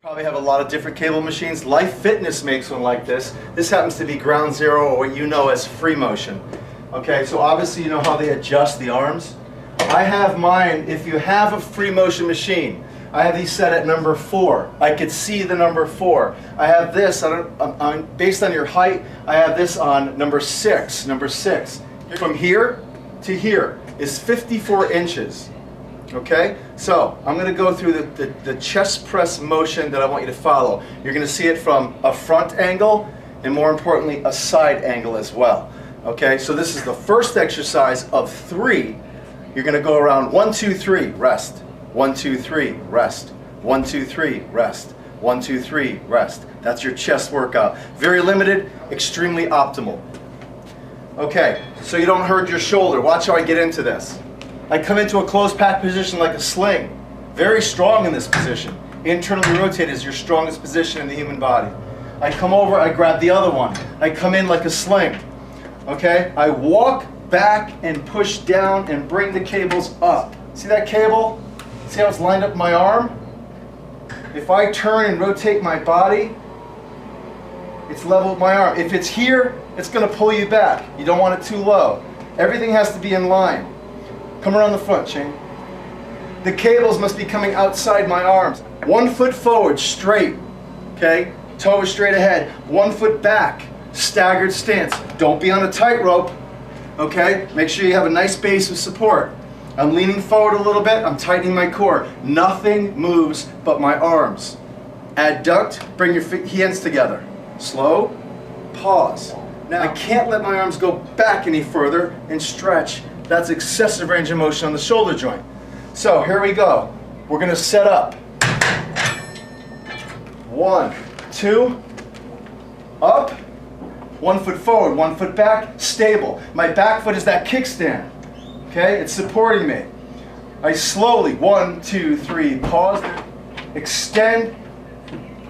Probably have a lot of different cable machines. Life Fitness makes one like this. This happens to be Ground Zero, or what you know as free motion. Okay, so obviously you know how they adjust the arms. I have mine, if you have a free motion machine, I have these set at number 4. I could see the number 4. I have this, based on your height, I have this on number 6. Number 6. From here to here is 54 inches. Okay, so I'm going to go through the chest press motion that I want you to follow. You're going to see it from a front angle and, more importantly, a side angle as well. Okay, so this is the first exercise of 3. You're going to go around 1, 2, 3, rest. 1, 2, 3, rest. 1, 2, 3, rest. 1, 2, 3, rest. That's your chest workout. Very limited, extremely optimal. Okay, so you don't hurt your shoulder. Watch how I get into this. I come into a closed pack position like a sling. Very strong in this position. Internally rotated is your strongest position in the human body. I come over, I grab the other one. I come in like a sling. Okay? I walk back and push down and bring the cables up. See that cable? See how it's lined up my arm? If I turn and rotate my body, it's level with my arm. If it's here, it's going to pull you back. You don't want it too low. Everything has to be in line. Come around the front, Shane. The cables must be coming outside my arms. 1 foot forward, straight. Okay? Toe is straight ahead. 1 foot back, staggered stance. Don't be on a tightrope. Okay? Make sure you have a nice base of support. I'm leaning forward a little bit. I'm tightening my core. Nothing moves but my arms. Adduct, bring your hands together. Slow, pause. Now I can't let my arms go back any further and stretch. That's excessive range of motion on the shoulder joint. So here we go. We're going to set up. 1, 2, up. 1 foot forward, 1 foot back, stable. My back foot is that kickstand. Okay, it's supporting me. I slowly, 1, 2, 3, pause, extend,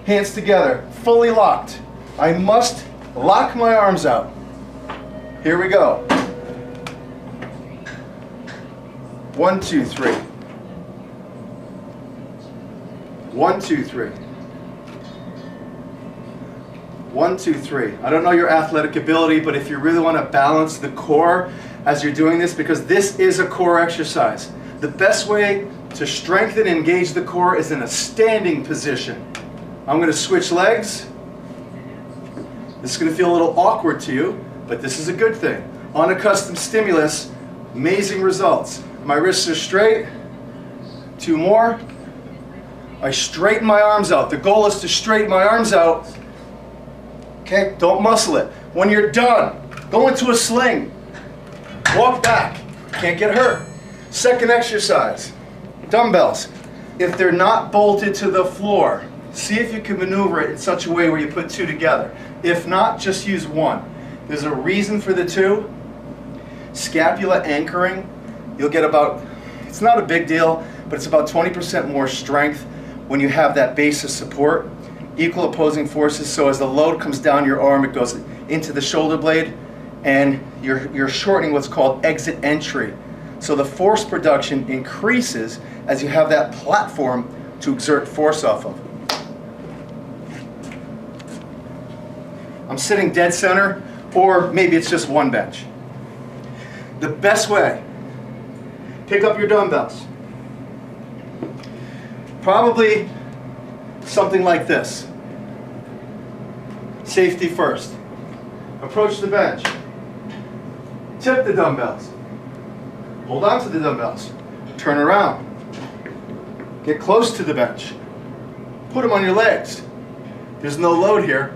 hands together, fully locked. I must lock my arms out. Here we go. 1, 2, 3. 1, 2, 3. 1, 2, 3. I don't know your athletic ability, but if you really want to balance the core as you're doing this, because this is a core exercise, the best way to strengthen and engage the core is in a standing position. I'm going to switch legs. This is going to feel a little awkward to you, but this is a good thing. Unaccustomed stimulus, amazing results. My wrists are straight. 2 more. I straighten my arms out. The goal is to straighten my arms out. Okay, don't muscle it. When you're done, go into a sling. Walk back. Can't get hurt. Second exercise, dumbbells. If they're not bolted to the floor, see if you can maneuver it in such a way where you put 2 together. If not, just use 1. There's a reason for the 2. Scapula anchoring. You'll get about, it's not a big deal, but it's about 20% more strength when you have that base of support. Equal opposing forces, so as the load comes down your arm, it goes into the shoulder blade, and you're shortening what's called exit entry. So the force production increases as you have that platform to exert force off of. I'm sitting dead center, or maybe it's just 1 bench. The best way, pick up your dumbbells. Probably something like this. Safety first. Approach the bench. Tip the dumbbells. Hold on to the dumbbells. Turn around. Get close to the bench. Put them on your legs. There's no load here.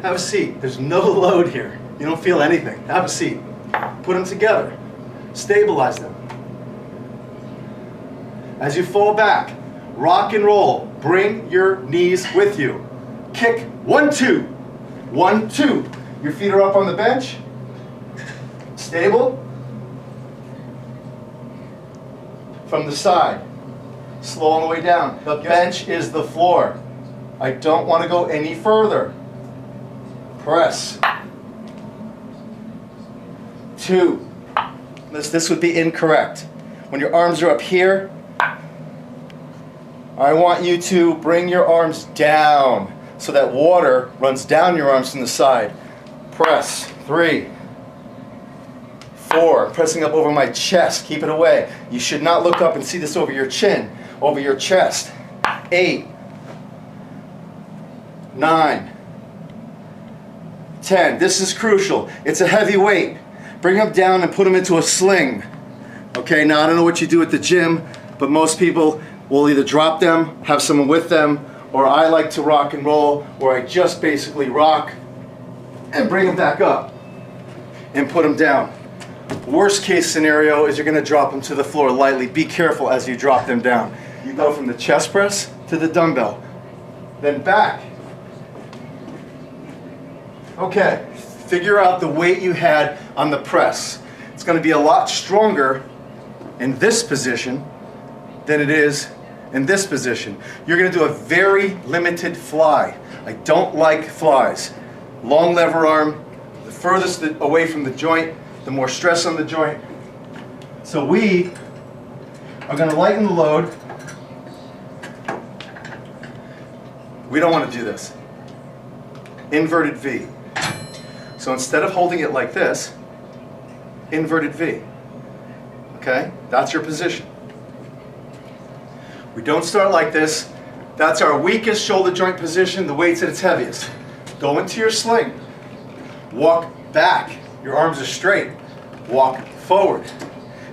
Have a seat. There's no load here. You don't feel anything. Have a seat. Put them together. Stabilize them. As you fall back, rock and roll. Bring your knees with you. Kick. 1, 2. 1, 2. Your feet are up on the bench. Stable. From the side. Slow on the way down. The bench is the floor. I don't want to go any further. Press. 2. This would be incorrect. When your arms are up here, I want you to bring your arms down so that water runs down your arms from the side. Press. 3, 4. Pressing up over my chest. Keep it away. You should not look up and see this over your chin, over your chest. 8, 9, 10. This is crucial. It's a heavy weight. Bring them down and put them into a sling. Okay, now I don't know what you do at the gym, but most people will either drop them, have someone with them, or I like to rock and roll, where I just basically rock and bring them back up and put them down. Worst case scenario is you're going to drop them to the floor lightly. Be careful as you drop them down. You go from the chest press to the dumbbell, then back. Okay, figure out the weight you had on the press. It's going to be a lot stronger in this position than it is in this position. You're going to do a very limited fly. I don't like flies. Long lever arm, the furthest away from the joint, the more stress on the joint. So we are going to lighten the load. We don't want to do this. Inverted V. So instead of holding it like this, inverted V. Okay? That's your position. We don't start like this. That's our weakest shoulder joint position. The weight's at its heaviest. Go into your sling. Walk back. Your arms are straight. Walk forward.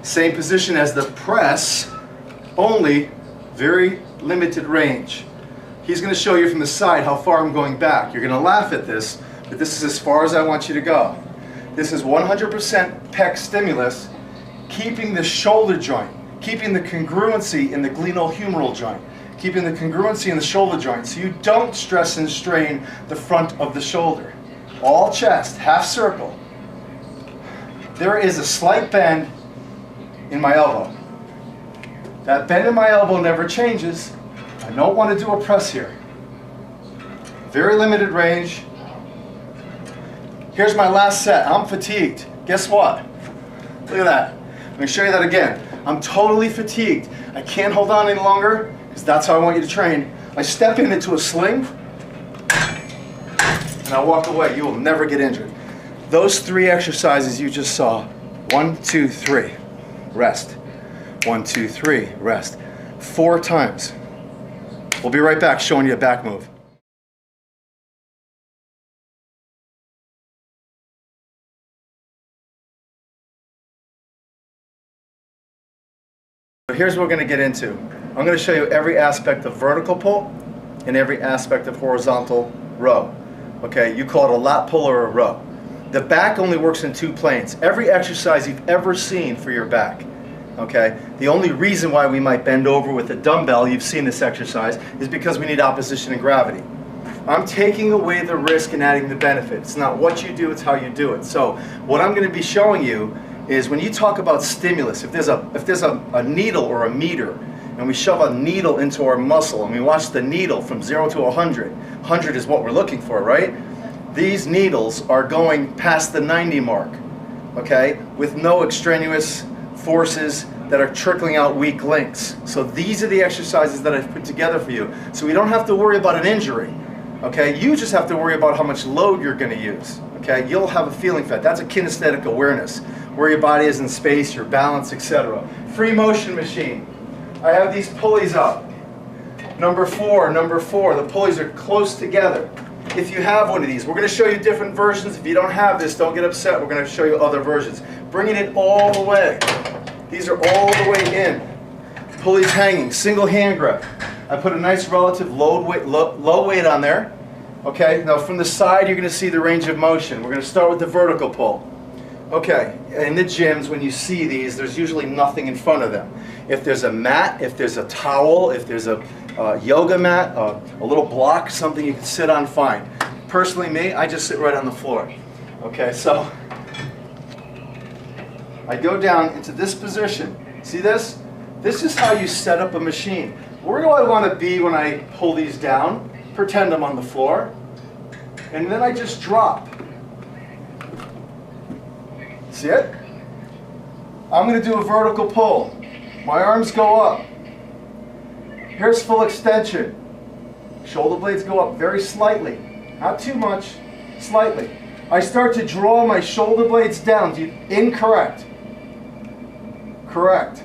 Same position as the press, only very limited range. He's going to show you from the side how far I'm going back. You're going to laugh at this, but this is as far as I want you to go. This is 100% pec stimulus, keeping the shoulder joint, keeping the congruency in the glenohumeral joint, keeping the congruency in the shoulder joint so you don't stress and strain the front of the shoulder. All chest, half circle. There is a slight bend in my elbow. That bend in my elbow never changes. I don't want to do a press here. Very limited range. Here's my last set. I'm fatigued. Guess what? Look at that. Let me show you that again. I'm totally fatigued. I can't hold on any longer because that's how I want you to train. I step into a sling and I walk away. You will never get injured. Those 3 exercises you just saw. 1, 2, 3. Rest. 1, 2, 3. Rest. 4 times. We'll be right back showing you a back move. Here's what we're going to get into. I'm going to show you every aspect of vertical pull and every aspect of horizontal row. Okay, you call it a lat pull or a row. The back only works in 2 planes. Every exercise you've ever seen for your back. Okay, the only reason why we might bend over with a dumbbell, you've seen this exercise, is because we need opposition and gravity. I'm taking away the risk and adding the benefit. It's not what you do, it's how you do it. So what I'm going to be showing you is when you talk about stimulus, if there's a needle or a meter, and we shove a needle into our muscle and we watch the needle from 0 to 100, 100 is what we're looking for, right? These needles are going past the 90 mark, okay, with no extraneous forces that are trickling out weak links. So these are the exercises that I've put together for you. So we don't have to worry about an injury, okay? You just have to worry about how much load you're going to use, okay? You'll have a feeling for that. That's a kinesthetic awareness, where your body is in space, your balance, etc. Free motion machine. I have these pulleys up. Number 4, the pulleys are close together. If you have one of these, we're going to show you different versions. If you don't have this, don't get upset. We're going to show you other versions. Bringing it all the way. These are all the way in. Pulleys hanging, single hand grip. I put a nice relative low weight on there. Okay, now from the side you're going to see the range of motion. We're going to start with the vertical pull. Okay, in the gyms when you see these, there's usually nothing in front of them. If there's a mat, if there's a towel, if there's a yoga mat, a little block, something you can sit on, fine. Personally, me, I just sit right on the floor. Okay, so I go down into this position. See this? This is how you set up a machine. Where do I want to be when I pull these down? Pretend I'm on the floor. And then I just drop. See it? I'm going to do a vertical pull. My arms go up. Here's full extension. Shoulder blades go up very slightly. Not too much, slightly. I start to draw my shoulder blades down. Incorrect. Correct.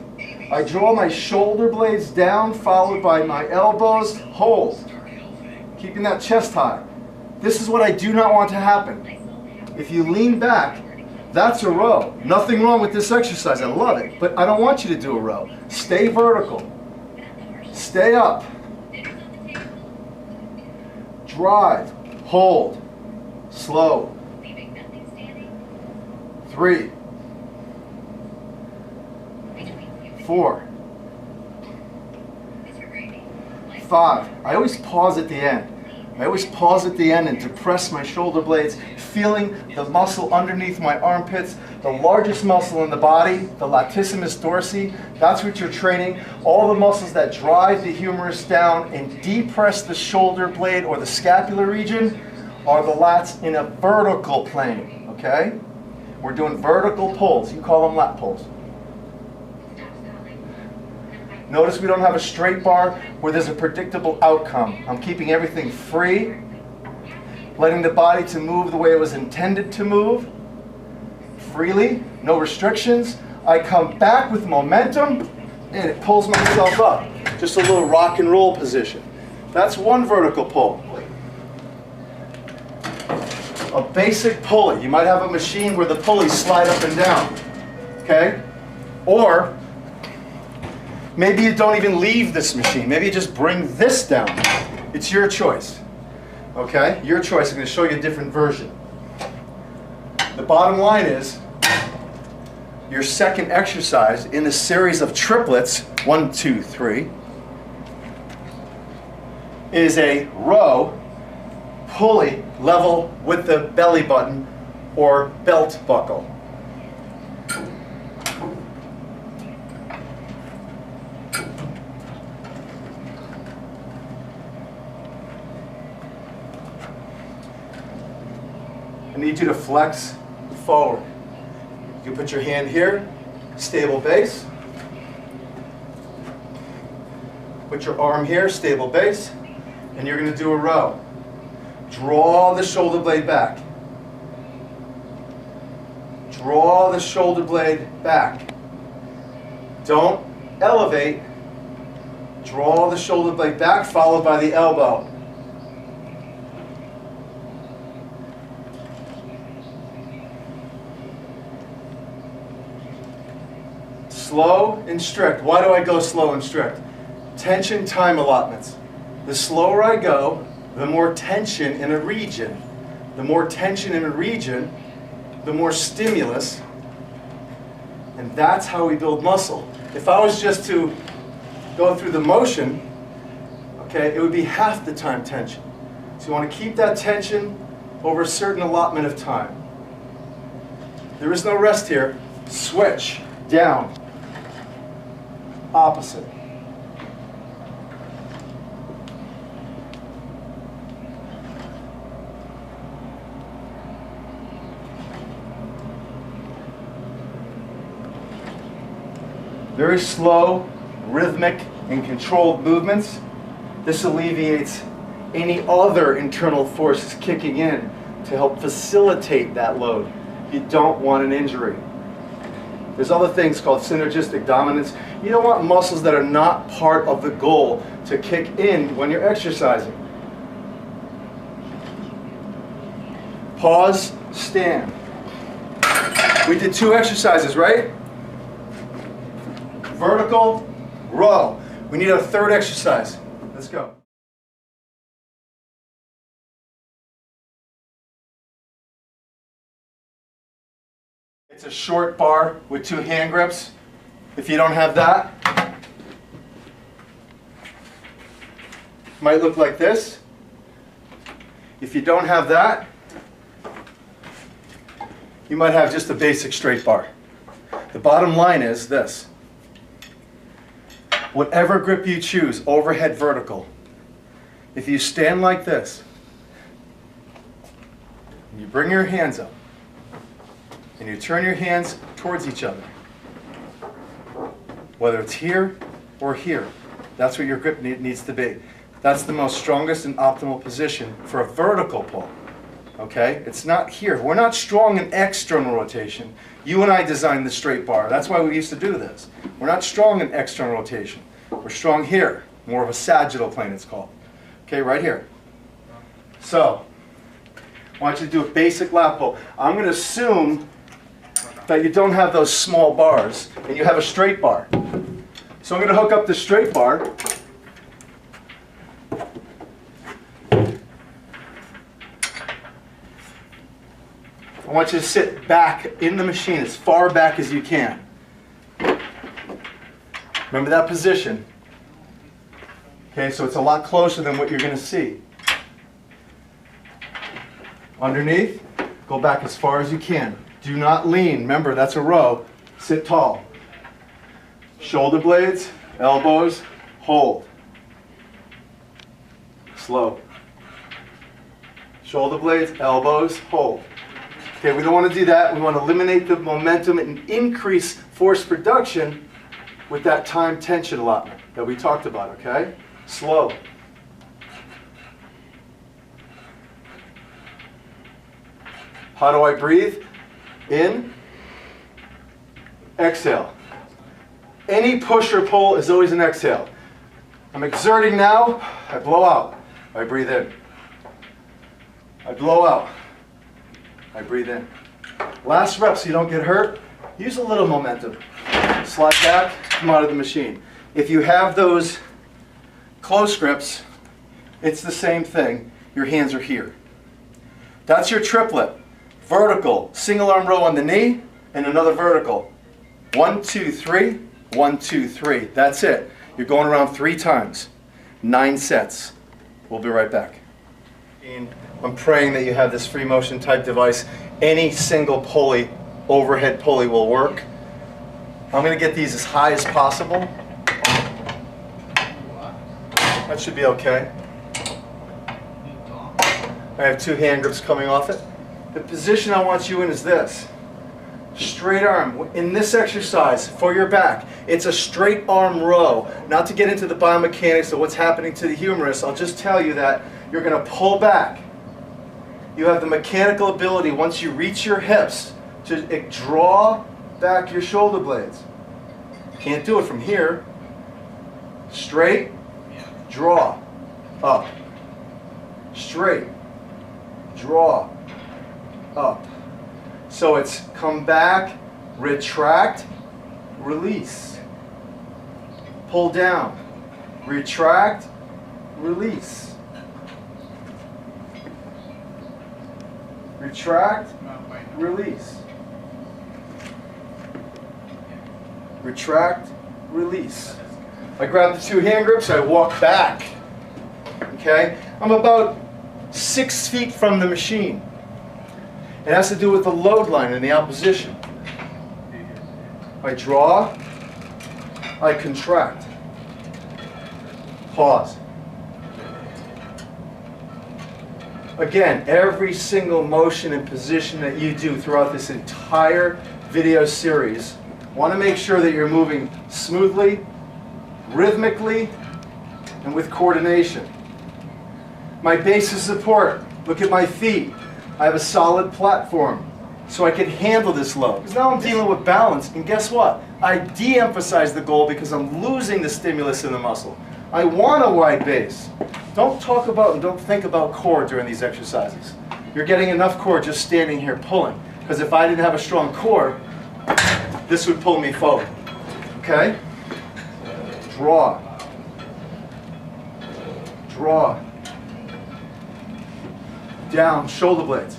I draw my shoulder blades down, followed by my elbows. Hold. Keeping that chest high. This is what I do not want to happen. If you lean back, that's a row. Nothing wrong with this exercise. I love it. But I don't want you to do a row. Stay vertical. Stay up. Drive. Hold. Slow. 3, 4, 5. I always pause at the end. I always pause at the end and depress my shoulder blades, feeling the muscle underneath my armpits, the largest muscle in the body, the latissimus dorsi. That's what you're training. All the muscles that drive the humerus down and depress the shoulder blade or the scapular region are the lats in a vertical plane, okay? We're doing vertical pulls. You call them lat pulls. Notice we don't have a straight bar where there's a predictable outcome. I'm keeping everything free, letting the body to move the way it was intended to move, freely, no restrictions. I come back with momentum, and it pulls myself up. Just a little rock and roll position. That's one vertical pull. A basic pulley. You might have a machine where the pulleys slide up and down, okay? Or maybe you don't even leave this machine. Maybe you just bring this down. It's your choice, okay? Your choice. I'm going to show you a different version. The bottom line is your second exercise in the series of triplets, 1, 2, 3, is a row pulley level with the belly button or belt buckle. I need you to flex forward. You put your hand here, stable base. Put your arm here, stable base, and you're going to do a row. Draw the shoulder blade back. Draw the shoulder blade back. Don't elevate. Draw the shoulder blade back, followed by the elbow. Slow and strict. Why do I go slow and strict? Tension time allotments. The slower I go, the more tension in a region. The more tension in a region, the more stimulus. And that's how we build muscle. If I was just to go through the motion, okay, it would be half the time tension. So you want to keep that tension over a certain allotment of time. There is no rest here. Switch, down, opposite. Very slow, rhythmic, and controlled movements. This alleviates any other internal forces kicking in to help facilitate that load. You don't want an injury. There's other things called synergistic dominance. You don't want muscles that are not part of the goal to kick in when you're exercising. Pause, stand. We did 2 exercises, right? Vertical, row. We need a third exercise. Let's go. It's a short bar with 2 hand grips. If you don't have that, it might look like this. If you don't have that, you might have just a basic straight bar. The bottom line is this. Whatever grip you choose, overhead vertical. If you stand like this, and you bring your hands up, and you turn your hands towards each other, whether it's here or here, That's what your grip needs to be. That's the most strongest and optimal position for a vertical pull. Okay? It's not here. We're not strong in external rotation. You and I designed the straight bar. That's why we used to do this. We're not strong in external rotation. We're strong here. More of a sagittal plane, it's called. Okay, right here. So, I want you to do a basic lat pull. I'm going to assume that you don't have those small bars and you have a straight bar. So I'm going to hook up the straight bar. I want you to sit back in the machine as far back as you can. Remember that position. Okay, so it's a lot closer than what you're going to see. Underneath, go back as far as you can. Do not lean. Remember, that's a row. Sit tall. Shoulder blades, elbows, hold. Slow. Shoulder blades, elbows, hold. Okay, we don't want to do that. We want to eliminate the momentum and increase force production with that time tension allotment that we talked about, okay? Slow. How do I breathe? In, exhale. Any push or pull is always an exhale. I'm exerting now, I blow out. I breathe in. I blow out. I breathe in. Last rep so you don't get hurt, use a little momentum. Slide back, come out of the machine. If you have those close grips, it's the same thing. Your hands are here. That's your triplet. Vertical, single arm row on the knee, and another vertical. 1, 2, 3, 1, 2, 3. That's it. You're going around 3 times. 9 sets. We'll be right back. I'm praying that you have this free motion type device. Any single pulley, overhead pulley will work. I'm going to get these as high as possible. That should be okay. I have 2 hand grips coming off it. The position I want you in is this. Straight arm. In this exercise, for your back, it's a straight arm row. Not to get into the biomechanics of what's happening to the humerus, I'll just tell you that you're going to pull back. You have the mechanical ability, once you reach your hips, to draw back your shoulder blades. Can't do it from here. Straight, draw, up. Straight, draw, up. So it's come back, retract, release. Pull down, retract, release. Retract, release. Retract, release. I grab the 2 hand grips, I walk back. Okay? I'm about 6 feet from the machine. It has to do with the load line and the opposition. I draw, I contract. Pause. Again, every single motion and position that you do throughout this entire video series, want to make sure that you're moving smoothly, rhythmically, and with coordination. My base of support, look at my feet. I have a solid platform so I can handle this load. Because now I'm dealing with balance, and guess what? I de-emphasize the goal because I'm losing the stimulus in the muscle. I want a wide base. Don't talk about and don't think about core during these exercises. You're getting enough core just standing here pulling. Because if I didn't have a strong core, this would pull me forward. Okay? Draw. Draw. Down, shoulder blades.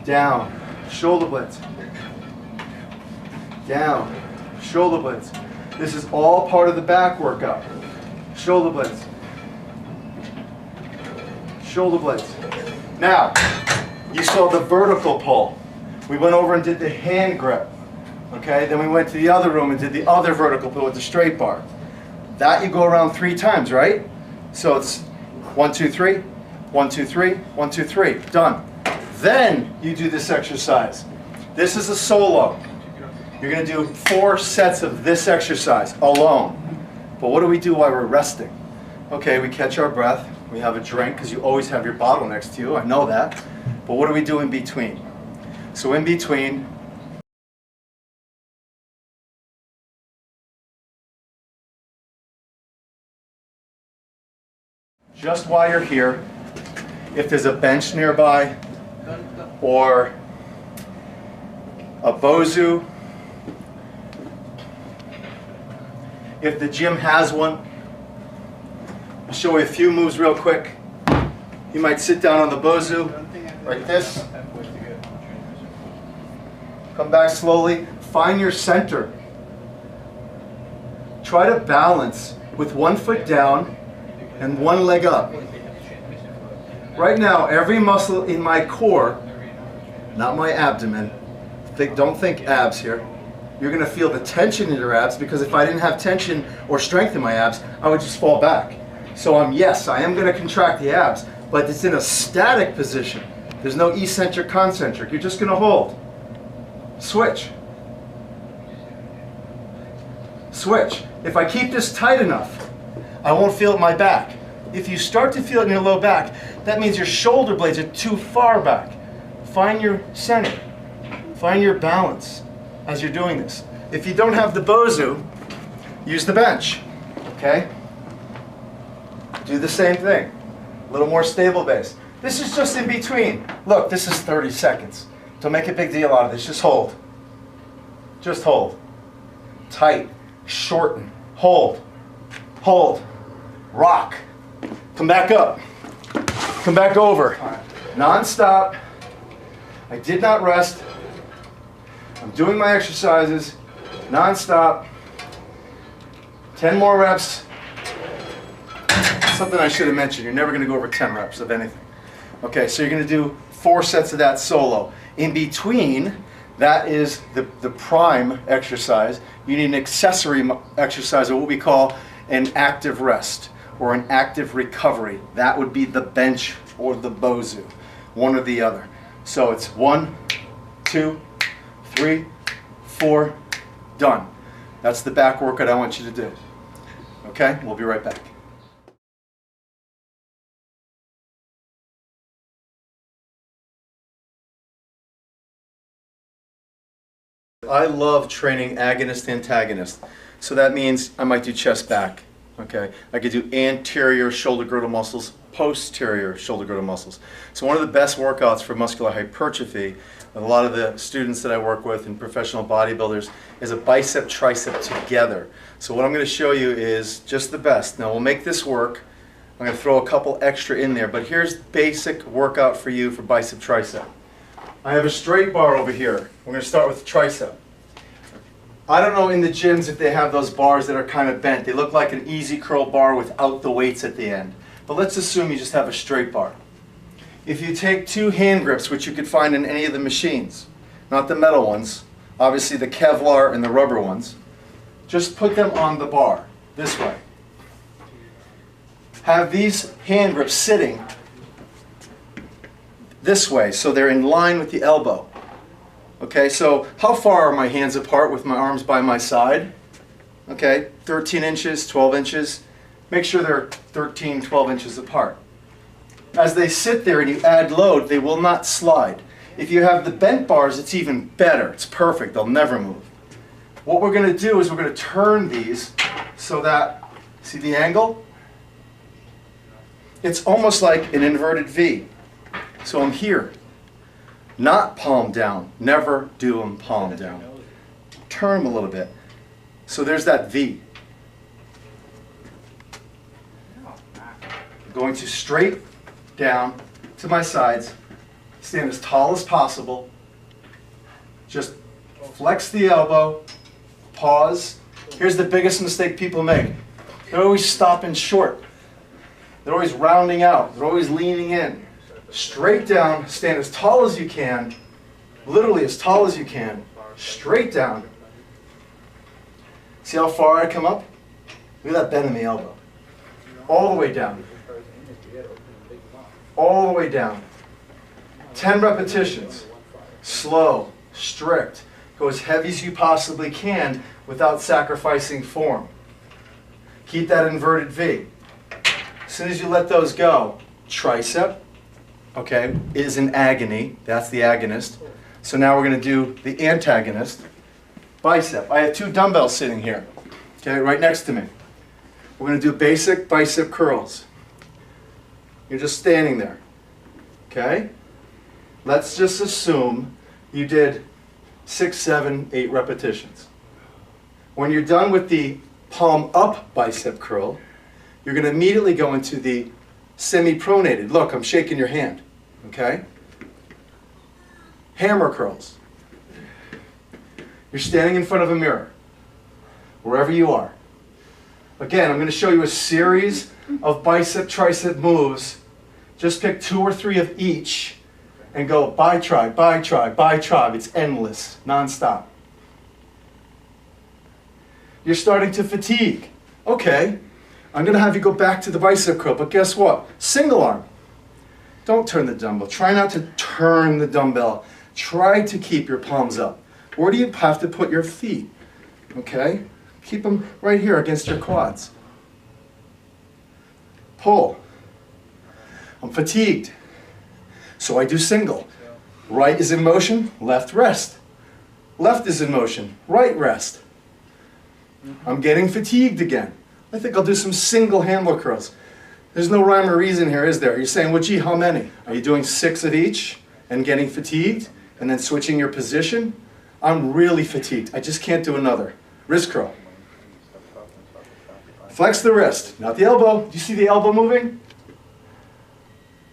Down, shoulder blades. Down, shoulder blades. This is all part of the back workout. Shoulder blades. Shoulder blades. Now, you saw the vertical pull. We went over and did the hand grip. Okay, then we went to the other room and did the other vertical pull with the straight bar. That you go around 3 times, right? So it's 1, 2, 3. 1, 2, 3, 1, 2, 3, done. Then you do this exercise. This is a solo. You're going to do 4 sets of this exercise alone. But what do we do while we're resting? Okay, we catch our breath, we have a drink, because you always have your bottle next to you, I know that. But what do we do in between? So in between, just while you're here, if there's a bench nearby, or a bozu, if the gym has one, I'll show you a few moves real quick. You might sit down on the bozu, like this. Come back slowly, find your center. Try to balance with one foot down and one leg up. Right now, every muscle in my core, not my abdomen, don't think abs here, you're going to feel the tension in your abs, because if I didn't have tension or strength in my abs, I would just fall back. So yes, I am going to contract the abs, but it's in a static position. There's no eccentric, concentric. You're just going to hold. Switch. Switch. If I keep this tight enough, I won't feel it in my back. If you start to feel it in your low back, that means your shoulder blades are too far back. Find your center. Find your balance as you're doing this. If you don't have the bozu, use the bench. Okay? Do the same thing. A little more stable base. This is just in between. Look, this is 30 seconds. Don't make a big deal out of this. Just hold. Just hold. Tight. Shorten. Hold. Hold. Rock. Come back up. Come back over. Non-stop. I did not rest. I'm doing my exercises non-stop. 10 more reps. Something I should have mentioned, you're never going to go over 10 reps of anything. Okay, so you're going to do 4 sets of that solo. In between, that is the prime exercise. You need an accessory exercise, or what we call an active rest or an active recovery. That would be the bench or the bozu, one or the other. So it's 1, 2, 3, 4, done. That's the back workout I want you to do. Okay, we'll be right back. I love training agonist-antagonist. So that means I might do chest back. Okay, I could do anterior shoulder girdle muscles, posterior shoulder girdle muscles. So one of the best workouts for muscular hypertrophy, with a lot of the students that I work with and professional bodybuilders, is a bicep tricep together. So what I'm going to show you is just the best. Now we'll make this work. I'm going to throw a couple extra in there, but here's basic workout for you for bicep tricep. I have a straight bar over here. We're going to start with the tricep. I don't know in the gyms if they have those bars that are kind of bent. They look like an easy curl bar without the weights at the end. But let's assume you just have a straight bar. If you take 2 hand grips, which you could find in any of the machines, not the metal ones, obviously the Kevlar and the rubber ones, just put them on the bar this way. Have these hand grips sitting this way so they're in line with the elbow. Okay, so how far are my hands apart with my arms by my side? Okay, 13 inches, 12 inches. Make sure they're 13, 12 inches apart. As they sit there and you add load, they will not slide. If you have the bent bars, it's even better. It's perfect. They'll never move. What we're going to do is we're going to turn these so that, see the angle? It's almost like an inverted V. So I'm here. Not palm down. Never do them palm down. Turn them a little bit. So there's that V. I'm going to straight down to my sides. Stand as tall as possible. Just flex the elbow. Pause. Here's the biggest mistake people make. They're always stopping short. They're always rounding out. They're always leaning in. Straight down, stand as tall as you can, literally as tall as you can, straight down. See how far I come up? Look at that bend in the elbow. All the way down. All the way down. 10 repetitions. Slow, strict. Go as heavy as you possibly can without sacrificing form. Keep that inverted V. As soon as you let those go, tricep, okay, is in agony. That's the agonist. So now we're going to do the antagonist, bicep. I have two dumbbells sitting here, okay, right next to me. We're going to do basic bicep curls. You're just standing there, okay? Let's just assume you did 6, 7, 8 repetitions. When you're done with the palm up bicep curl, you're going to immediately go into the semi-pronated. Look, I'm shaking your hand, okay? Hammer curls. You're standing in front of a mirror, wherever you are. Again, I'm going to show you a series of bicep, tricep moves. Just pick 2 or 3 of each and go bi-tribe, bi-tribe, bi-tribe. It's endless, non-stop. You're starting to fatigue. Okay, I'm going to have you go back to the bicep curl, but guess what? Single arm. Don't turn the dumbbell. Try not to turn the dumbbell. Try to keep your palms up. Where do you have to put your feet? Okay? Keep them right here against your quads. Pull. I'm fatigued, so I do single. Right is in motion, left rest. Left is in motion, right rest. I'm getting fatigued again. I think I'll do some single handler curls. There's no rhyme or reason here, is there? You're saying, well, gee, how many? Are you doing 6 of each and getting fatigued and then switching your position? I'm really fatigued. I just can't do another. Wrist curl. Flex the wrist, not the elbow. Do you see the elbow moving?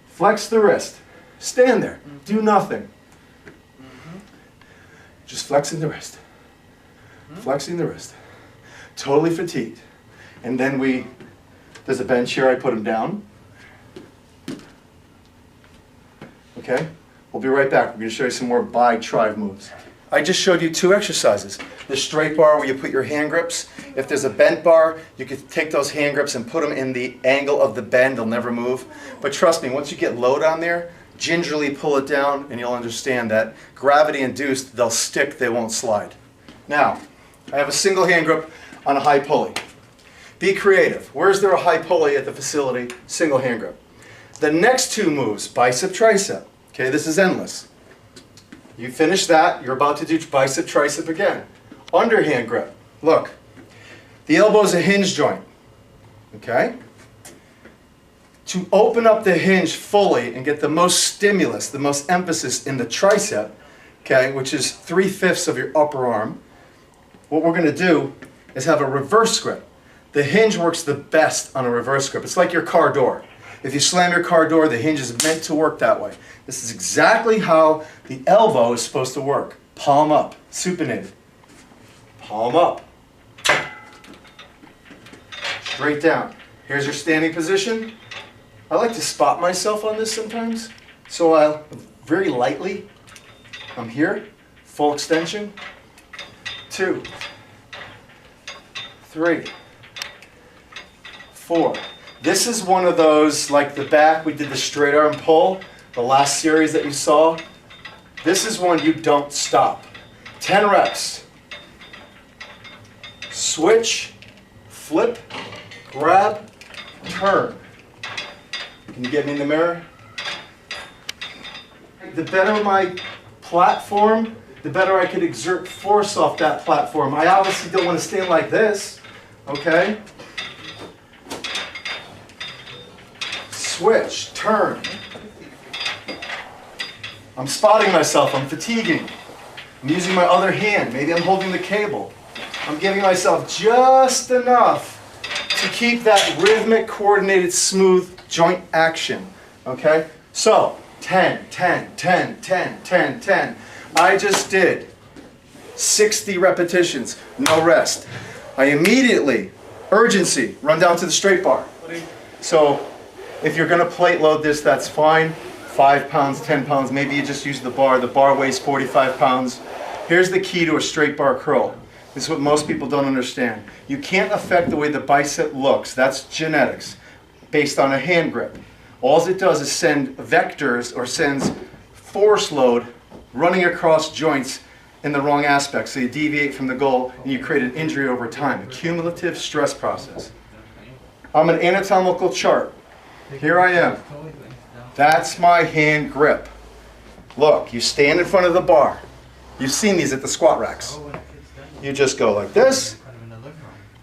Flex the wrist. Stand there. Do nothing. Just flexing the wrist. Flexing the wrist. Totally fatigued. And then there's a bench here, I put him down. Okay? We'll be right back. We're going to show you some more bi-tribe moves. I just showed you 2 exercises. The straight bar where you put your hand grips. If there's a bent bar, you could take those hand grips and put them in the angle of the bend. They'll never move. But trust me, once you get load on there, gingerly pull it down and you'll understand that gravity induced, they'll stick, they won't slide. Now, I have a single hand grip on a high pulley. Be creative. Where's there a high pulley at the facility? Single hand grip. The next 2 moves, bicep, tricep. Okay, this is endless. You finish that, you're about to do bicep, tricep again. Underhand grip. Look, the elbow is a hinge joint. Okay? To open up the hinge fully and get the most stimulus, the most emphasis in the tricep, okay, which is 3/5 of your upper arm, what we're going to do is have a reverse grip. The hinge works the best on a reverse grip. It's like your car door. If you slam your car door, the hinge is meant to work that way. This is exactly how the elbow is supposed to work. Palm up, supinated. Palm up. Straight down. Here's your standing position. I like to spot myself on this sometimes. So I'll very lightly, I'm here, full extension. 2, 3, 4. This is one of those, like the back, we did the straight arm pull, the last series that you saw. This is one you don't stop. 10 reps. Switch, flip, grab, turn. Can you get me in the mirror? The better my platform, the better I could exert force off that platform. I obviously don't want to stand like this, okay? Switch, turn. I'm spotting myself, I'm fatiguing. I'm using my other hand, maybe I'm holding the cable. I'm giving myself just enough to keep that rhythmic, coordinated, smooth joint action, okay? So, 10, 10, 10, 10, 10, 10. I just did 60 repetitions, no rest. I immediately, urgency, run down to the straight bar. So, if you're going to plate load this, that's fine. 5 pounds, 10 pounds, maybe you just use the bar. The bar weighs 45 pounds. Here's the key to a straight bar curl. This is what most people don't understand. You can't affect the way the bicep looks. That's genetics, based on a hand grip. All it does is send vectors or sends force load running across joints in the wrong aspect. So you deviate from the goal and you create an injury over time, a cumulative stress process. I'm an anatomical chart. Here I am. That's my hand grip. Look, you stand in front of the bar. You've seen these at the squat racks. You just go like this,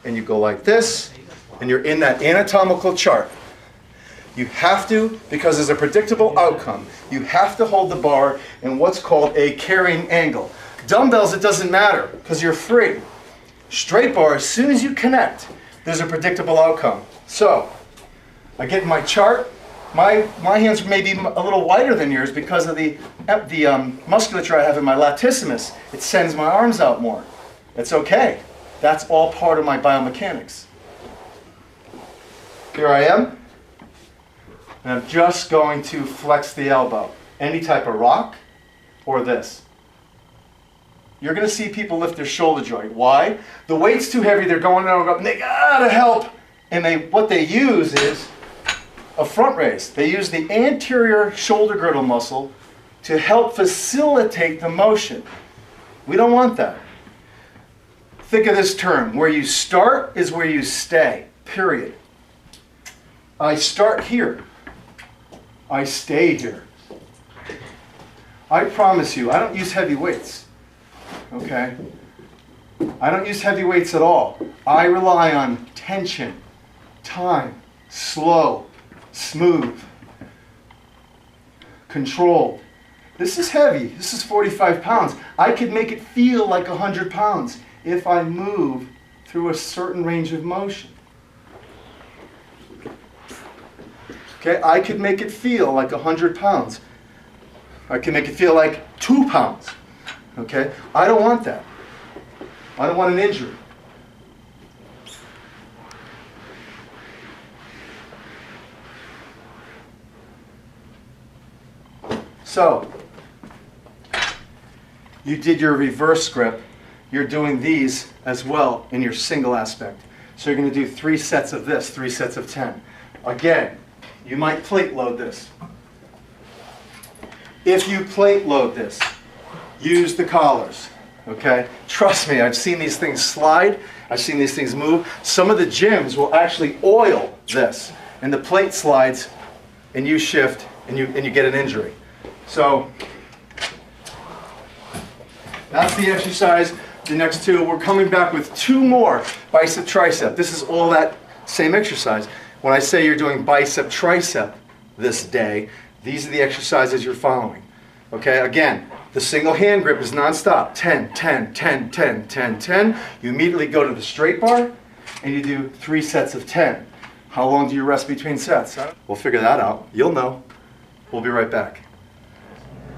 and you go like this, and you're in that anatomical chart. You have to, because there's a predictable outcome, you have to hold the bar in what's called a carrying angle. Dumbbells, it doesn't matter, because you're free. Straight bar, as soon as you connect, there's a predictable outcome. So, I get my chart. My hands may be a little wider than yours because of the musculature I have in my latissimus. It sends my arms out more. It's okay. That's all part of my biomechanics. Here I am. And I'm just going to flex the elbow. Any type of rock or this. You're going to see people lift their shoulder joint. Why? The weight's too heavy. They're going up and they gotta help. And what they use is a front raise. They use the anterior shoulder girdle muscle to help facilitate the motion. We don't want that. Think of this term. Where you start is where you stay. Period. I start here. I stay here. I promise you, I don't use heavy weights. Okay? I don't use heavy weights at all. I rely on tension, time, slow, smooth, controlled. This is heavy. This is 45 pounds. I could make it feel like 100 pounds if I move through a certain range of motion. Okay, I could make it feel like 100 pounds. I can make it feel like 2 pounds. Okay, I don't want that. I don't want an injury. So, you did your reverse grip. You're doing these as well in your single aspect. So you're going to do 3 sets of this, 3 sets of 10. Again, you might plate load this. If you plate load this, use the collars. Okay? Trust me, I've seen these things slide. I've seen these things move. Some of the gyms will actually oil this, and the plate slides, and you shift, and you get an injury. So that's the exercise. The next 2, we're coming back with 2 more bicep tricep. This is all that same exercise. When I say you're doing bicep tricep this day, these are the exercises you're following. Okay, again, the single hand grip is non-stop. 10, 10, 10, 10, 10, 10. You immediately go to the straight bar and you do 3 sets of 10. How long do you rest between sets? We'll figure that out. You'll know. We'll be right back.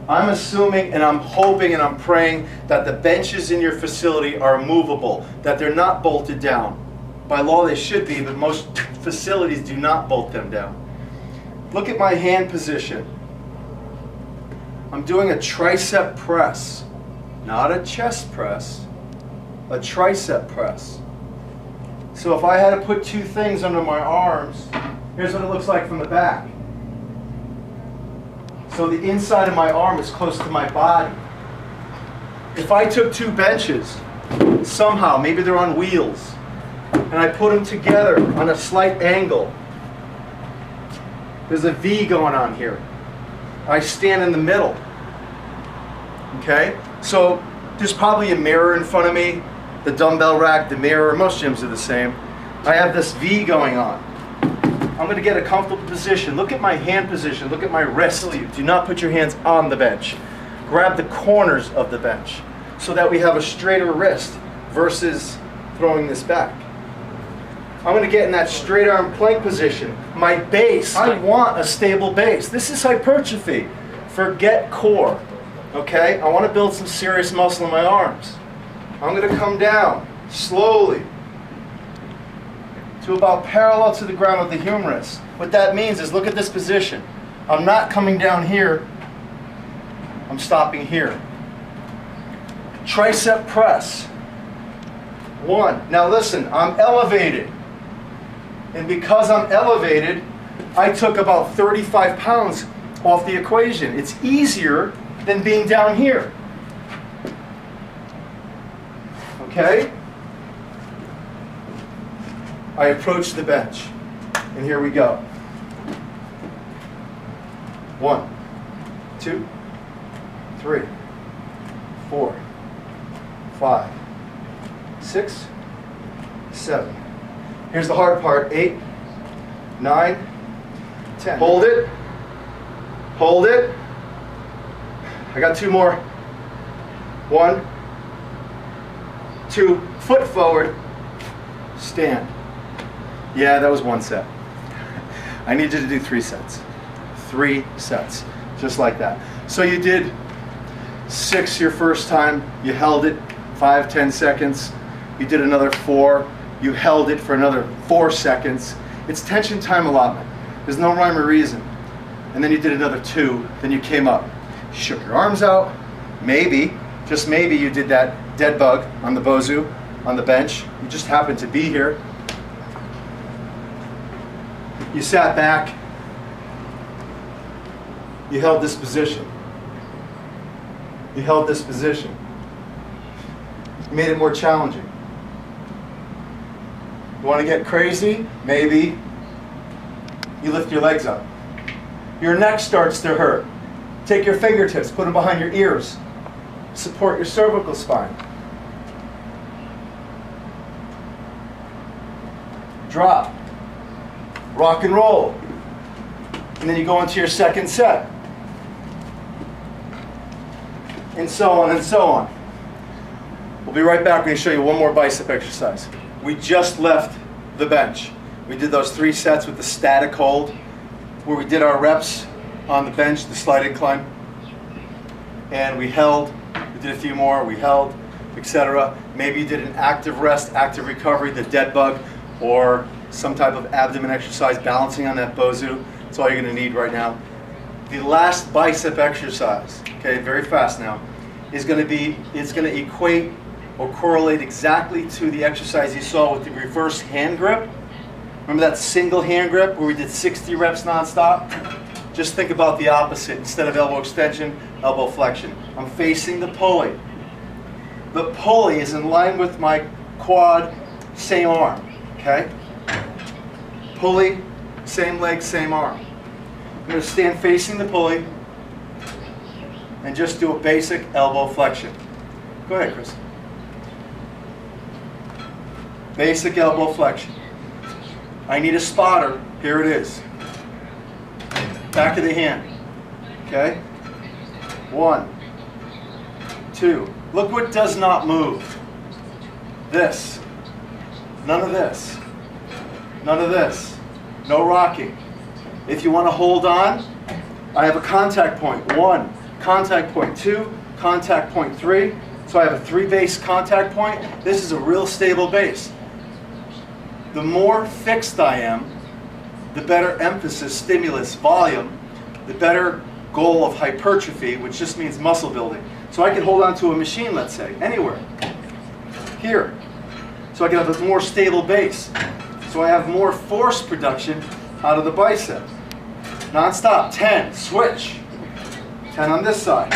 I'm assuming and I'm hoping and I'm praying that the benches in your facility are movable, that they're not bolted down. By law they should be, but most facilities do not bolt them down. Look at my hand position. I'm doing a tricep press, not a chest press, a tricep press. So if I had to put 2 things under my arms, here's what it looks like from the back. So the inside of my arm is close to my body. If I took 2 benches, somehow, maybe they're on wheels, and I put them together on a slight angle, there's a V going on here. I stand in the middle. Okay? So there's probably a mirror in front of me, the dumbbell rack, the mirror, most gyms are the same. I have this V going on. I'm going to get a comfortable position. Look at my hand position. Look at my wrist. Do not put your hands on the bench. Grab the corners of the bench so that we have a straighter wrist versus throwing this back. I'm going to get in that straight arm plank position. My base, I want a stable base. This is hypertrophy. Forget core. Okay? I want to build some serious muscle in my arms. I'm going to come down slowly to about parallel to the ground with the humerus. What that means is, look at this position. I'm not coming down here. I'm stopping here. Tricep press. 1. Now listen, I'm elevated. And because I'm elevated, I took about 35 pounds off the equation. It's easier than being down here. Okay? I approach the bench. And here we go. 1, 2, 3, 4, 5, 6, 7. Here's the hard part. 8, 9, 10. Hold it. Hold it. I got 2 more. 1, 2, foot forward, stand. Yeah, that was 1 set. I need you to do 3 sets. 3 sets, just like that. So you did 6 your first time, you held it 5, 10 seconds. You did another 4, you held it for another 4 seconds. It's tension time allotment. There's no rhyme or reason. And then you did another 2, then you came up. You shook your arms out, maybe, just maybe you did that dead bug on the Bozu, on the bench. You just happened to be here. You sat back. You held this position. You held this position. You made it more challenging. You want to get crazy? Maybe. You lift your legs up. Your neck starts to hurt. Take your fingertips, put them behind your ears. Support your cervical spine. Drop. Rock and roll. And then you go into your second set. And so on and so on. We'll be right back. We're going to show you one more bicep exercise. We just left the bench. We did those 3 sets with the static hold, where we did our reps on the bench, the slide incline. And we held. We did a few more. We held, etc. Maybe you did an active rest, active recovery, the dead bug, or some type of abdomen exercise, balancing on that Bozu. That's all you're going to need right now. The last bicep exercise, okay, very fast now, is going to be, it's going to equate or correlate exactly to the exercise you saw with the reverse hand grip. Remember that single hand grip where we did 60 reps nonstop? Just think about the opposite. Instead of elbow extension, elbow flexion. I'm facing the pulley. The pulley is in line with my quad, same arm, okay? Pulley, same leg, same arm. I'm going to stand facing the pulley and just do a basic elbow flexion. Go ahead, Chris. Basic elbow flexion. I need a spotter. Here it is. Back of the hand. Okay? 1, 2. Look what does not move. This. None of this. None of this. No rocking. If you want to hold on, I have a contact point. 1, contact point 2, contact point 3. So I have a 3 base contact point. This is a real stable base. The more fixed I am, the better emphasis, stimulus, volume, the better goal of hypertrophy, which just means muscle building. So I can hold on to a machine, let's say, anywhere. Here. So I can have a more stable base. So I have more force production out of the bicep. Non-stop. 10. Switch. 10 on this side.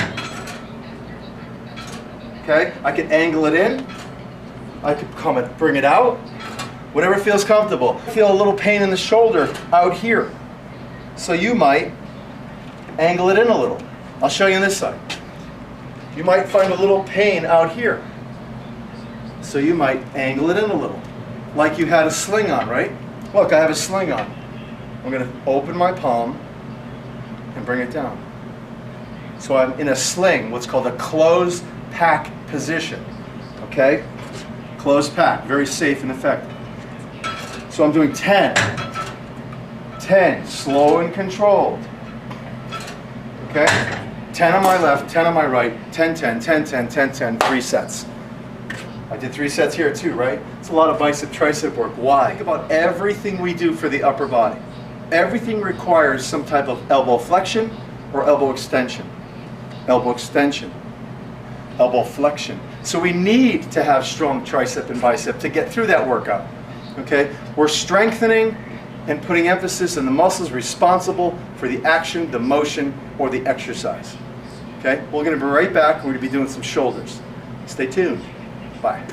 Okay? I can angle it in. I could come and bring it out. Whatever feels comfortable. I feel a little pain in the shoulder out here. So you might angle it in a little. I'll show you on this side. You might find a little pain out here. So you might angle it in a little. Like you had a sling on, right? Look, I have a sling on. I'm going to open my palm and bring it down. So I'm in a sling, what's called a closed pack position. Okay? Closed pack, very safe and effective. So I'm doing 10. 10, slow and controlled. Okay? 10 on my left, 10 on my right, 10, 10, 10, 10, 10, 10, 3 sets. I did 3 sets here too, right? It's a lot of bicep, tricep work. Why? Think about everything we do for the upper body. Everything requires some type of elbow flexion or elbow extension. Elbow extension. Elbow flexion. So we need to have strong tricep and bicep to get through that workout. Okay? We're strengthening and putting emphasis on the muscles responsible for the action, the motion, or the exercise. Okay? We're going to be right back. We're going to be doing some shoulders. Stay tuned. Bye.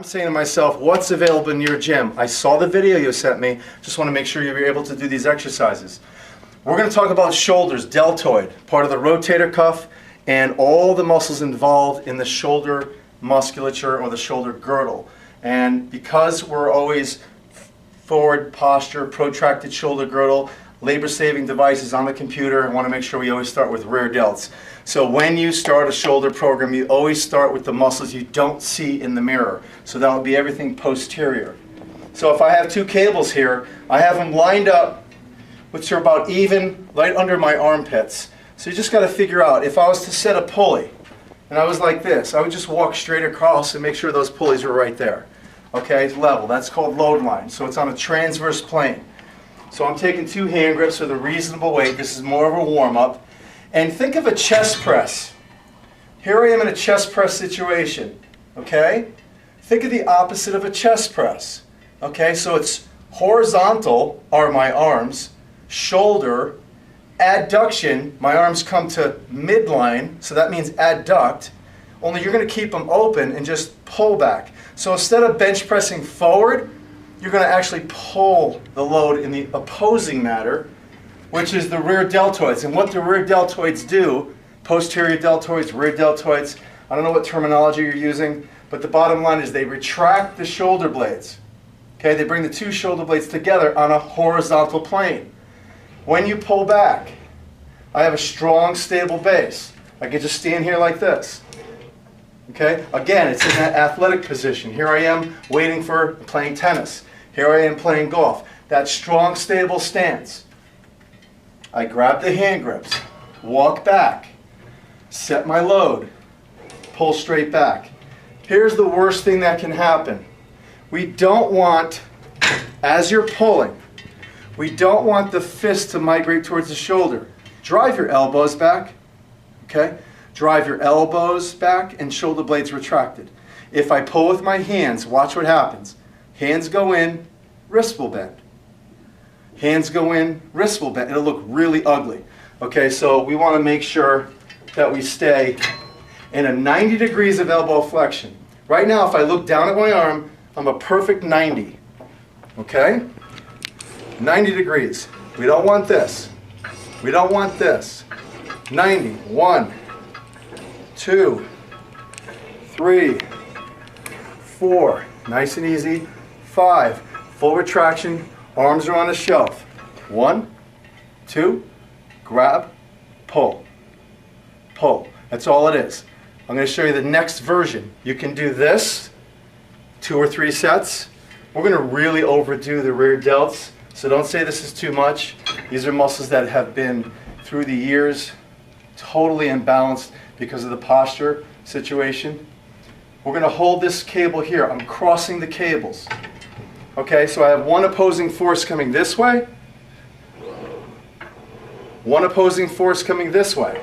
I'm saying to myself, what's available in your gym? I saw the video you sent me. Just want to make sure you're able to do these exercises. We're going to talk about shoulders, deltoid, part of the rotator cuff, and all the muscles involved in the shoulder musculature or the shoulder girdle. And because we're always forward posture, protracted shoulder girdle, labor-saving devices on the computer, I want to make sure we always start with rear delts. So when you start a shoulder program, you always start with the muscles you don't see in the mirror. So that would be everything posterior. So if I have two cables here, I have them lined up, which are about even, right under my armpits. So you just got to figure out, if I was to set a pulley, and I was like this, I would just walk straight across and make sure those pulleys were right there. Okay, it's level. That's called load line. So it's on a transverse plane. So I'm taking two hand grips with a reasonable weight. This is more of a warm-up. And think of a chest press. Here I am in a chest press situation. Okay? Think of the opposite of a chest press. Okay, so it's horizontal are my arms, shoulder, adduction, my arms come to midline, so that means adduct, only you're going to keep them open and just pull back. So instead of bench pressing forward, you're going to actually pull the load in the opposing matter, which is the rear deltoids. And what the rear deltoids do, posterior deltoids, rear deltoids, I don't know what terminology you're using, but the bottom line is they retract the shoulder blades. Okay, they bring the two shoulder blades together on a horizontal plane. When you pull back, I have a strong, stable base. I can just stand here like this. Okay, again, it's in that athletic position. Here I am waiting for playing tennis. Here I am playing golf. That strong, stable stance. I grab the hand grips, walk back, set my load, pull straight back. Here's the worst thing that can happen. We don't want, as you're pulling, we don't want the fist to migrate towards the shoulder. Drive your elbows back, okay? Drive your elbows back and shoulder blades retracted. If I pull with my hands, watch what happens. Hands go in, wrist will bend. Hands go in, wrist will bend. It'll look really ugly. Okay, so we want to make sure that we stay in a 90 degrees of elbow flexion. Right now, if I look down at my arm, I'm a perfect 90. Okay? 90 degrees. We don't want this. We don't want this. 90. 1, 2, 3, 4. Nice and easy. 5. Full retraction. Arms are on a shelf. 1, 2, grab, pull. Pull. That's all it is. I'm going to show you the next version. You can do this, 2 or 3 sets. We're going to really overdo the rear delts, so don't say this is too much. These are muscles that have been, through the years, totally imbalanced because of the posture situation. We're going to hold this cable here. I'm crossing the cables. Okay, so I have one opposing force coming this way, one opposing force coming this way.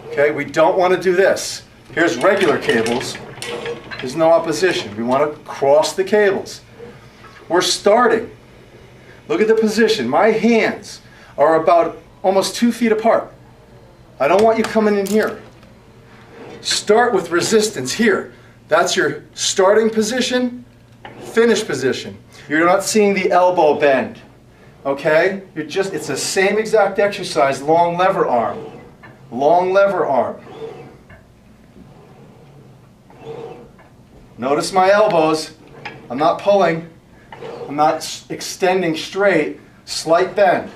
Okay, we don't want to do this. Here's regular cables. There's no opposition. We want to cross the cables. We're starting. Look at the position. My hands are about almost 2 feet apart. I don't want you coming in here. Start with resistance here. That's your starting position, finish position. You're not seeing the elbow bend. Okay? It's the same exact exercise, long lever arm. Long lever arm. Notice my elbows. I'm not pulling. I'm not extending straight. Slight bend.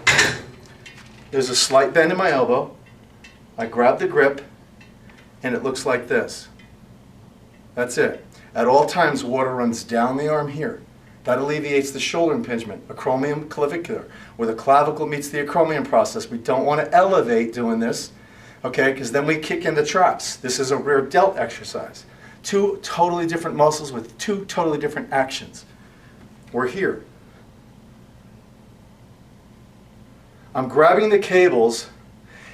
There's a slight bend in my elbow. I grab the grip, and it looks like this. That's it. At all times, water runs down the arm here. That alleviates the shoulder impingement, acromion clavicular, where the clavicle meets the acromion process. We don't want to elevate doing this, okay, because then we kick into traps. This is a rear delt exercise. 2 totally different muscles with 2 totally different actions. We're here. I'm grabbing the cables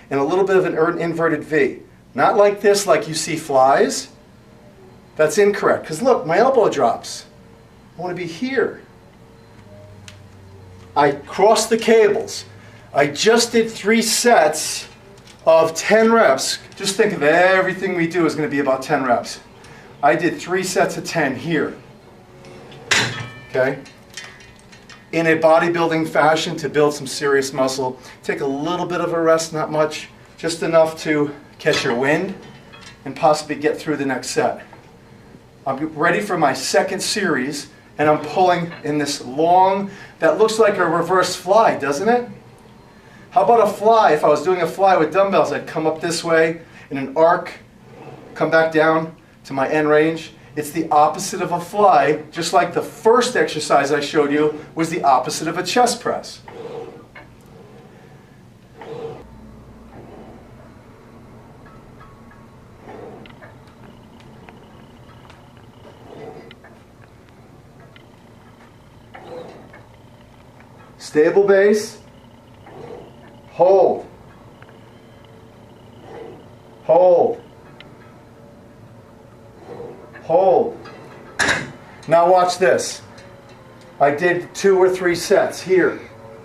in a little bit of an inverted V. Not like this, like you see flies. That's incorrect, because look, my elbow drops. I want to be here. I cross the cables. I just did 3 sets of 10 reps. Just think of everything we do is going to be about 10 reps. I did 3 sets of 10 here. okay? In a bodybuilding fashion to build some serious muscle. Take a little bit of a rest, not much, just enough to catch your wind and possibly get through the next set. I'm ready for my second series, and I'm pulling in this long, that looks like a reverse fly, doesn't it? How about a fly? If I was doing a fly with dumbbells, I'd come up this way in an arc, come back down to my end range. It's the opposite of a fly, just like the first exercise I showed you was the opposite of a chest press. Stable base, hold, hold, hold. Now watch this. I did 2 or 3 sets here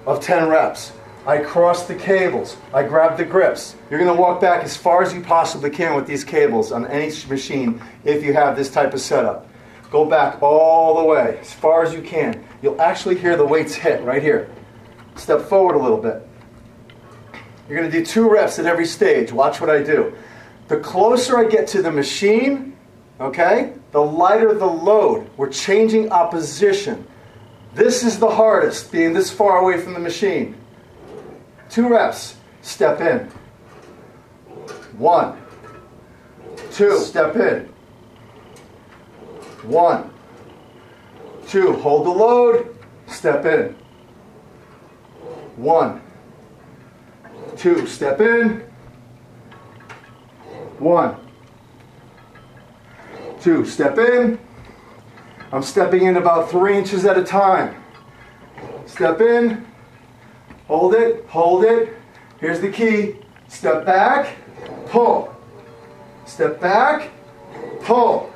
of 10 reps. I crossed the cables. I grabbed the grips. You're going to walk back as far as you possibly can with these cables on any machine if you have this type of setup. Go back all the way, as far as you can. You'll actually hear the weights hit right here. Step forward a little bit. You're going to do 2 reps at every stage. Watch what I do. The closer I get to the machine, okay, the lighter the load. We're changing opposition. This is the hardest, being this far away from the machine. 2 reps. Step in. 1, 2. Step in. 1, 2. Hold the load. Step in. 1, 2. Step in. 1, 2. Step in. I'm stepping in about 3 inches at a time. Step in. Hold it. Hold it. Here's the key. Step back. Pull. Step back. Pull.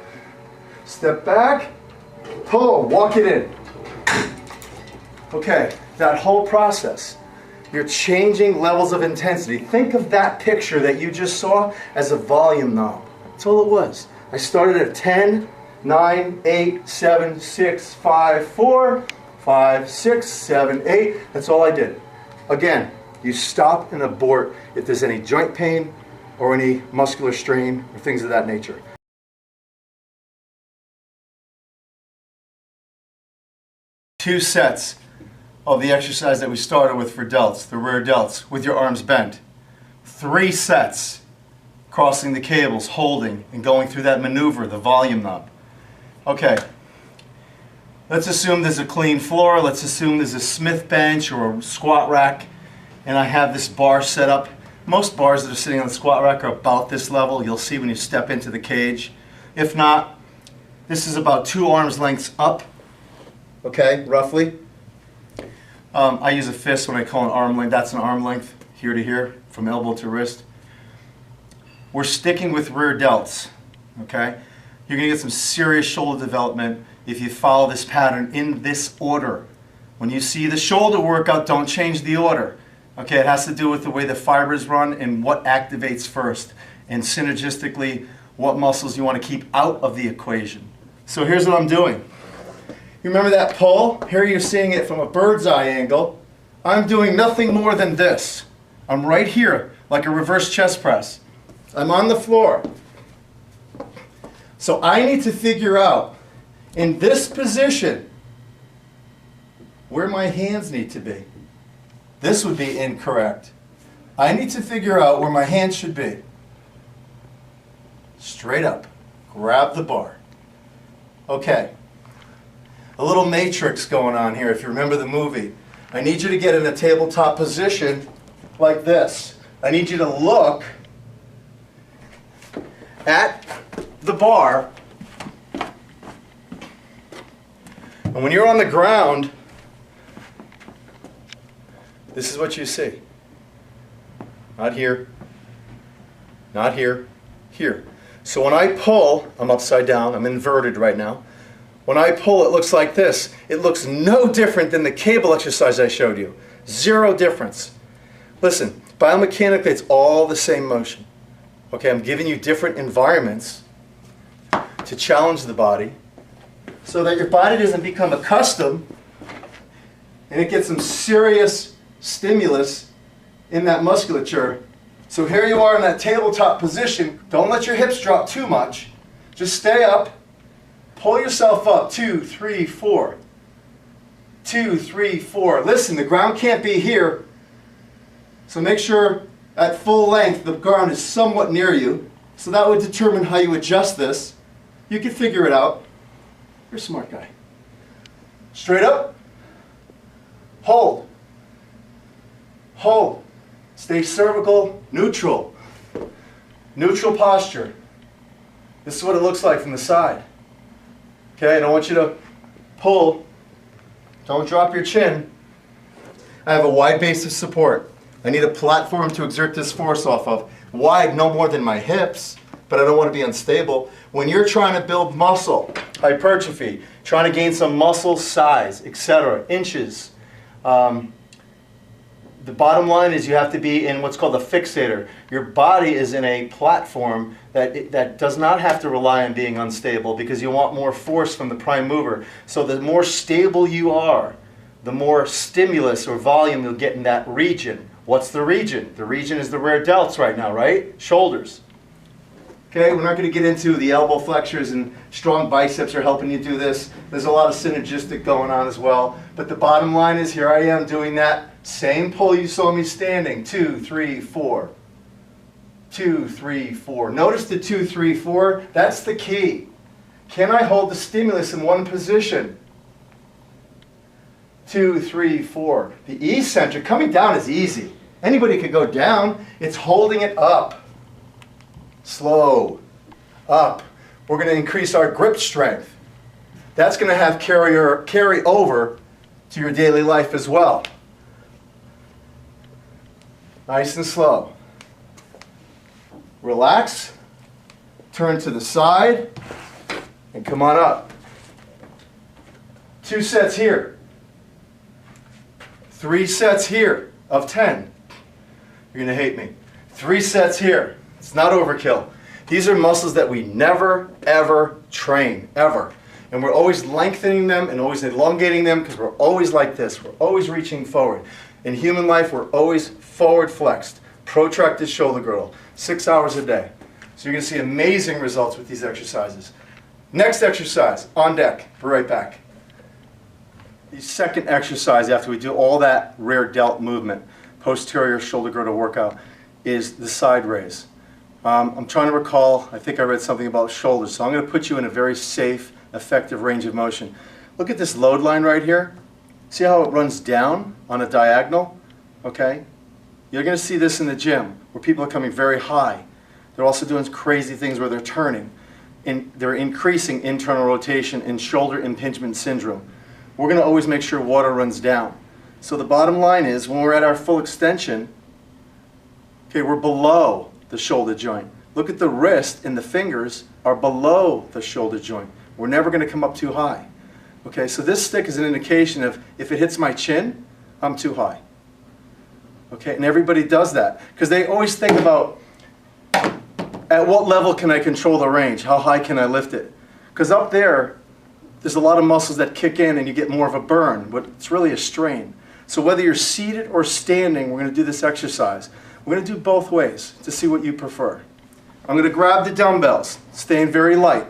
Step back. Pull. Walk it in. Okay, that whole process. You're changing levels of intensity. Think of that picture that you just saw as a volume knob. That's all it was. I started at 10, 9, 8, 7, 6, 5, 4, 5, 6, 7, 8. That's all I did. Again, you stop and abort if there's any joint pain or any muscular strain or things of that nature. 2 sets of the exercise that we started with for delts, the rear delts, with your arms bent. 3 sets, crossing the cables, holding, and going through that maneuver, the volume knob. Okay, let's assume there's a clean floor. Let's assume there's a Smith bench or a squat rack, and I have this bar set up. Most bars that are sitting on the squat rack are about this level. You'll see when you step into the cage. If not, this is about 2 arms lengths up, okay, roughly. I use a fist when I call an arm length. That's an arm length, here to here, from elbow to wrist. We're sticking with rear delts, okay? You're going to get some serious shoulder development if you follow this pattern in this order. When you see the shoulder workout, don't change the order. Okay, it has to do with the way the fibers run and what activates first, and synergistically what muscles you want to keep out of the equation. So here's what I'm doing. You remember that pull? Here you're seeing it from a bird's eye angle. I'm doing nothing more than this. I'm right here, like a reverse chest press. I'm on the floor. So I need to figure out, in this position, where my hands need to be. This would be incorrect. I need to figure out where my hands should be. Straight up. Grab the bar. Okay. A little matrix going on here, if you remember the movie. I need you to get in a tabletop position like this. I need you to look at the bar. And when you're on the ground, this is what you see. Not here, not here, here. So when I pull, I'm upside down, I'm inverted right now. When I pull, it looks like this. It looks no different than the cable exercise I showed you. 0 difference. Listen, biomechanically, it's all the same motion. Okay, I'm giving you different environments to challenge the body so that your body doesn't become accustomed and it gets some serious stimulus in that musculature. So here you are in that tabletop position. Don't let your hips drop too much. Just stay up. Pull yourself up. 2, 3, 4. 2, 3, 4. Listen, the ground can't be here. So make sure at full length the ground is somewhat near you. So that would determine how you adjust this. You can figure it out. You're a smart guy. Straight up. Hold. Hold. Stay cervical, neutral. Neutral posture. This is what it looks like from the side. Okay, I don't want you to pull. Don't drop your chin. I have a wide base of support. I need a platform to exert this force off of. Wide, no more than my hips, but I don't want to be unstable. When you're trying to build muscle, hypertrophy, trying to gain some muscle size, etc., inches, the bottom line is you have to be in what's called a fixator. Your body is in a platform that does not have to rely on being unstable because you want more force from the prime mover. So the more stable you are, the more stimulus or volume you'll get in that region. What's the region? The region is the rear delts right now, right? Shoulders. Okay, we're not going to get into the elbow flexors and strong biceps are helping you do this. There's a lot of synergistic going on as well. But the bottom line is here I am doing that same pull you saw me standing. 2, 3, 4. 2, 3, 4. Notice the 2, 3, 4. That's the key. Can I hold the stimulus in one position? 2, 3, 4. The eccentric, coming down is easy. Anybody could go down. It's holding it up. Slow. Up. We're going to increase our grip strength. That's going to have carry over to your daily life as well. Nice and slow. Relax. Turn to the side. And come on up. 2 sets here. 3 sets here of 10. You're going to hate me. 3 sets here. It's not overkill. These are muscles that we never, ever train, ever. And we're always lengthening them and always elongating them because we're always like this. We're always reaching forward. In human life, we're always forward flexed. Protracted shoulder girdle. 6 hours a day. So you're going to see amazing results with these exercises. Next exercise, on deck. We're right back. The second exercise after we do all that rear delt movement, posterior shoulder girdle workout, is the side raise. I'm trying to recall, I think I read something about shoulders, so I'm going to put you in a very safe, effective range of motion. Look at this load line right here. See how it runs down on a diagonal? Okay? You're going to see this in the gym where people are coming very high. They're also doing crazy things where they're turning. And they're increasing internal rotation and shoulder impingement syndrome. We're going to always make sure water runs down. So the bottom line is when we're at our full extension, okay, we're below the shoulder joint. Look at the wrist and the fingers are below the shoulder joint. We're never going to come up too high. Okay, so this stick is an indication of if it hits my chin, I'm too high. Okay, and everybody does that because they always think about at what level can I control the range? How high can I lift it? Because up there, there's a lot of muscles that kick in and you get more of a burn, but it's really a strain. So whether you're seated or standing, we're going to do this exercise. We're going to do both ways to see what you prefer. I'm going to grab the dumbbells, staying very light.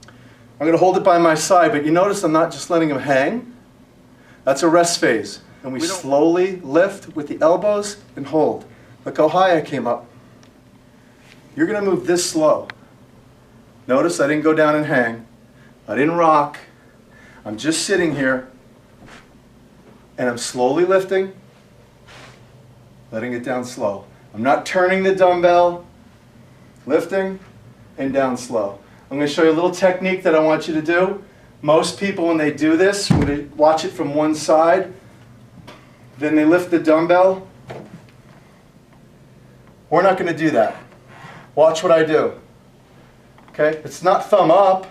I'm going to hold it by my side, but you notice I'm not just letting them hang. That's a rest phase. And we slowly lift with the elbows and hold. Look how high I came up. You're going to move this slow. Notice I didn't go down and hang. I didn't rock. I'm just sitting here. And I'm slowly lifting, letting it down slow. I'm not turning the dumbbell, lifting, and down slow. I'm going to show you a little technique that I want you to do. Most people, when they do this, when they watch it from one side, then they lift the dumbbell. We're not going to do that. Watch what I do. Okay? It's not thumb up.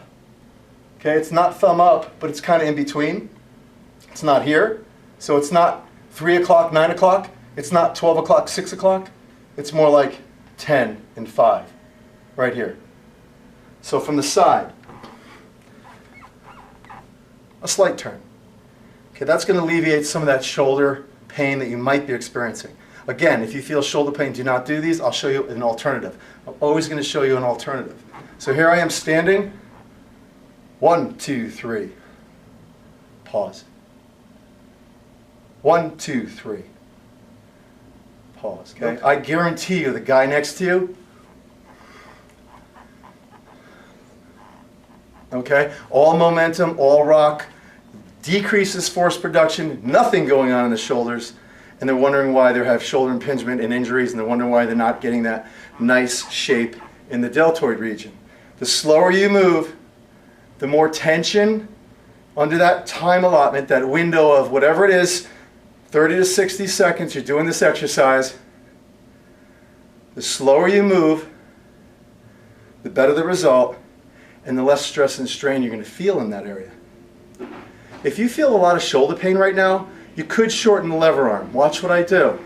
Okay? It's not thumb up, but it's kind of in between. It's not here. So it's not 3 o'clock, 9 o'clock. It's not 12 o'clock, 6 o'clock. It's more like 10 and 5. Right here. So from the side. a slight turn. Okay, that's going to alleviate some of that shoulder pain that you might be experiencing. Again, if you feel shoulder pain, do not do these. I'll show you an alternative. I'm always going to show you an alternative. So here I am standing. 1, 2, 3. Pause. 1, 2, 3. Pause. Okay? I guarantee you the guy next to you, okay, all momentum, all rock, decreases force production, nothing going on in the shoulders, and they're wondering why they have shoulder impingement and injuries, and they're wondering why they're not getting that nice shape in the deltoid region. The slower you move, the more tension under that time allotment, that window of whatever it is, 30 to 60 seconds, you're doing this exercise. The slower you move, the better the result, and the less stress and strain you're going to feel in that area. If you feel a lot of shoulder pain right now, you could shorten the lever arm. Watch what I do.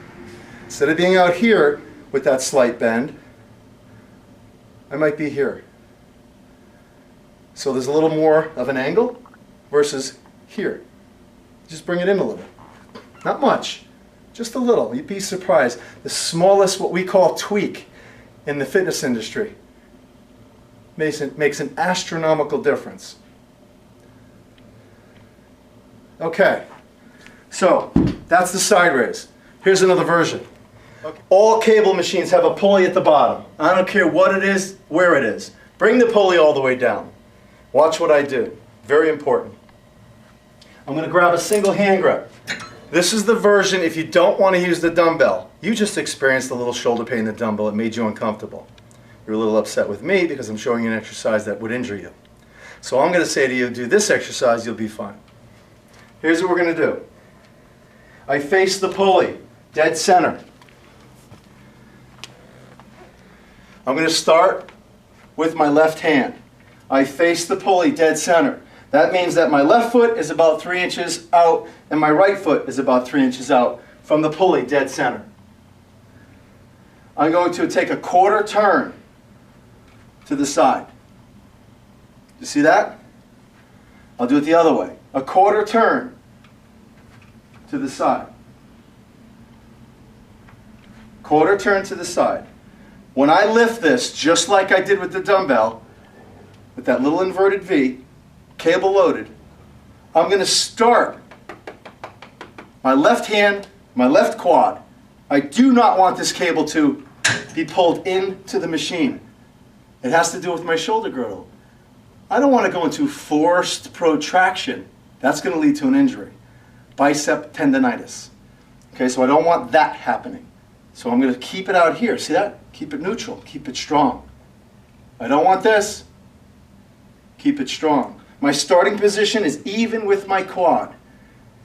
Instead of being out here with that slight bend, I might be here. So there's a little more of an angle versus here. Just bring it in a little. Not much, just a little. You'd be surprised. The smallest, what we call tweak in the fitness industry makes an astronomical difference. Okay, so that's the side raise. Here's another version. Okay. All cable machines have a pulley at the bottom. I don't care what it is, where it is. Bring the pulley all the way down. Watch what I do. Very important. I'm going to grab a single hand grab. This is the version if you don't want to use the dumbbell. You just experienced a little shoulder pain in the dumbbell. It made you uncomfortable. You're a little upset with me because I'm showing you an exercise that would injure you. So I'm going to say to you, do this exercise, you'll be fine. Here's what we're going to do. I face the pulley, dead center. I'm going to start with my left hand. I face the pulley, dead center. That means that my left foot is about 3 inches out and my right foot is about 3 inches out from the pulley, dead center. I'm going to take a quarter turn to the side. You see that? I'll do it the other way. A quarter turn to the side. Quarter turn to the side. When I lift this, just like I did with the dumbbell, with that little inverted V, cable loaded, I'm going to start my left hand, my left quad. I do not want this cable to be pulled into the machine. It has to do with my shoulder girdle. I don't want to go into forced protraction. That's going to lead to an injury. Bicep tendonitis. Okay, so I don't want that happening. So I'm going to keep it out here. See that? Keep it neutral. Keep it strong. I don't want this. Keep it strong. My starting position is even with my quad.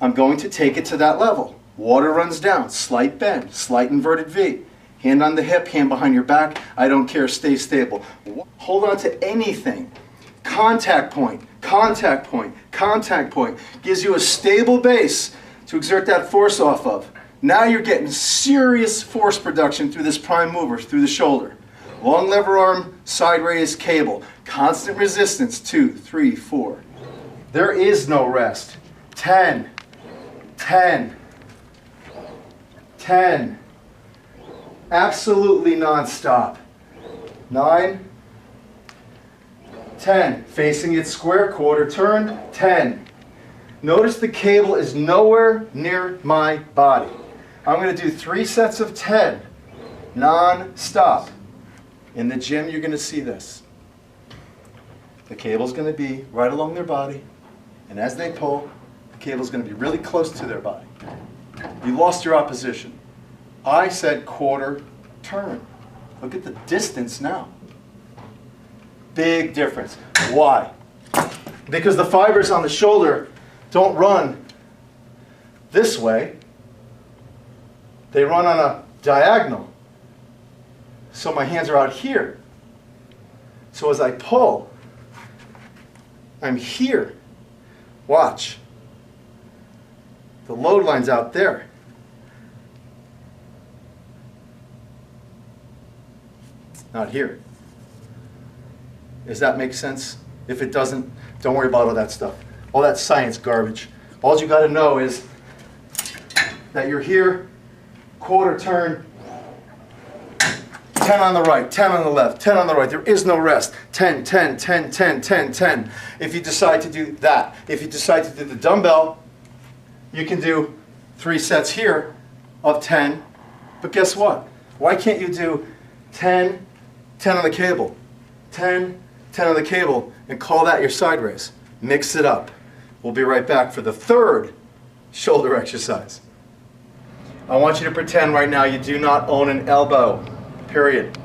I'm going to take it to that level. Water runs down. Slight bend. Slight inverted V. Hand on the hip, hand behind your back. I don't care. Stay stable. Hold on to anything. Contact point, contact point, contact point. Gives you a stable base to exert that force off of. Now you're getting serious force production through this prime mover, through the shoulder. Long lever arm, side raise, cable. Constant resistance, 2, 3, 4. There is no rest. 10, 10, 10. Absolutely non-stop. 9, 10. Facing it square, quarter turn, 10. Notice the cable is nowhere near my body. I'm going to do 3 sets of 10, non-stop. In the gym, you're going to see this. The cable's going to be right along their body, and as they pull, the cable's going to be really close to their body. You lost your opposition. I said quarter turn. Look at the distance now. Big difference. Why? Because the fibers on the shoulder don't run this way. They run on a diagonal. So my hands are out here. So as I pull, I'm here. Watch. The load line's out there. Not here. Does that make sense? If it doesn't, don't worry about all that stuff. All that science garbage. All you got to know is that you're here, quarter turn, 10 on the right, 10 on the left, 10 on the right. There is no rest. 10, 10, 10, 10, 10, 10. If you decide to do that, if you decide to do the dumbbell, you can do 3 sets here of 10. But guess what? Why can't you do 10, 10 on the cable, 10, 10 on the cable, and call that your side raise? Mix it up. We'll be right back for the 3rd shoulder exercise. I want you to pretend right now you do not own an elbow. Period.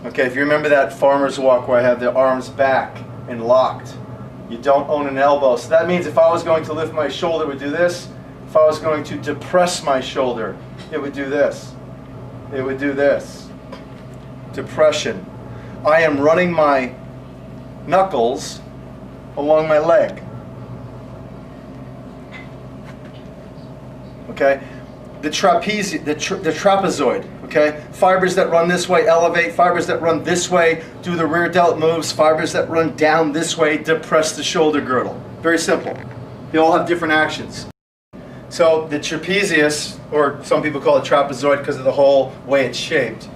Okay, if you remember that farmer's walk where I have the arms back and locked, you don't own an elbow. So that means if I was going to lift my shoulder, it would do this. If I was going to depress my shoulder, it would do this. It would do this. Depression. I am running my knuckles along my leg. Okay? The trapezoid, okay? Fibers that run this way elevate, fibers that run this way do the rear delt moves, fibers that run down this way depress the shoulder girdle. Very simple. They all have different actions. So the trapezius, or some people call it trapezoid because of the whole way it's shaped.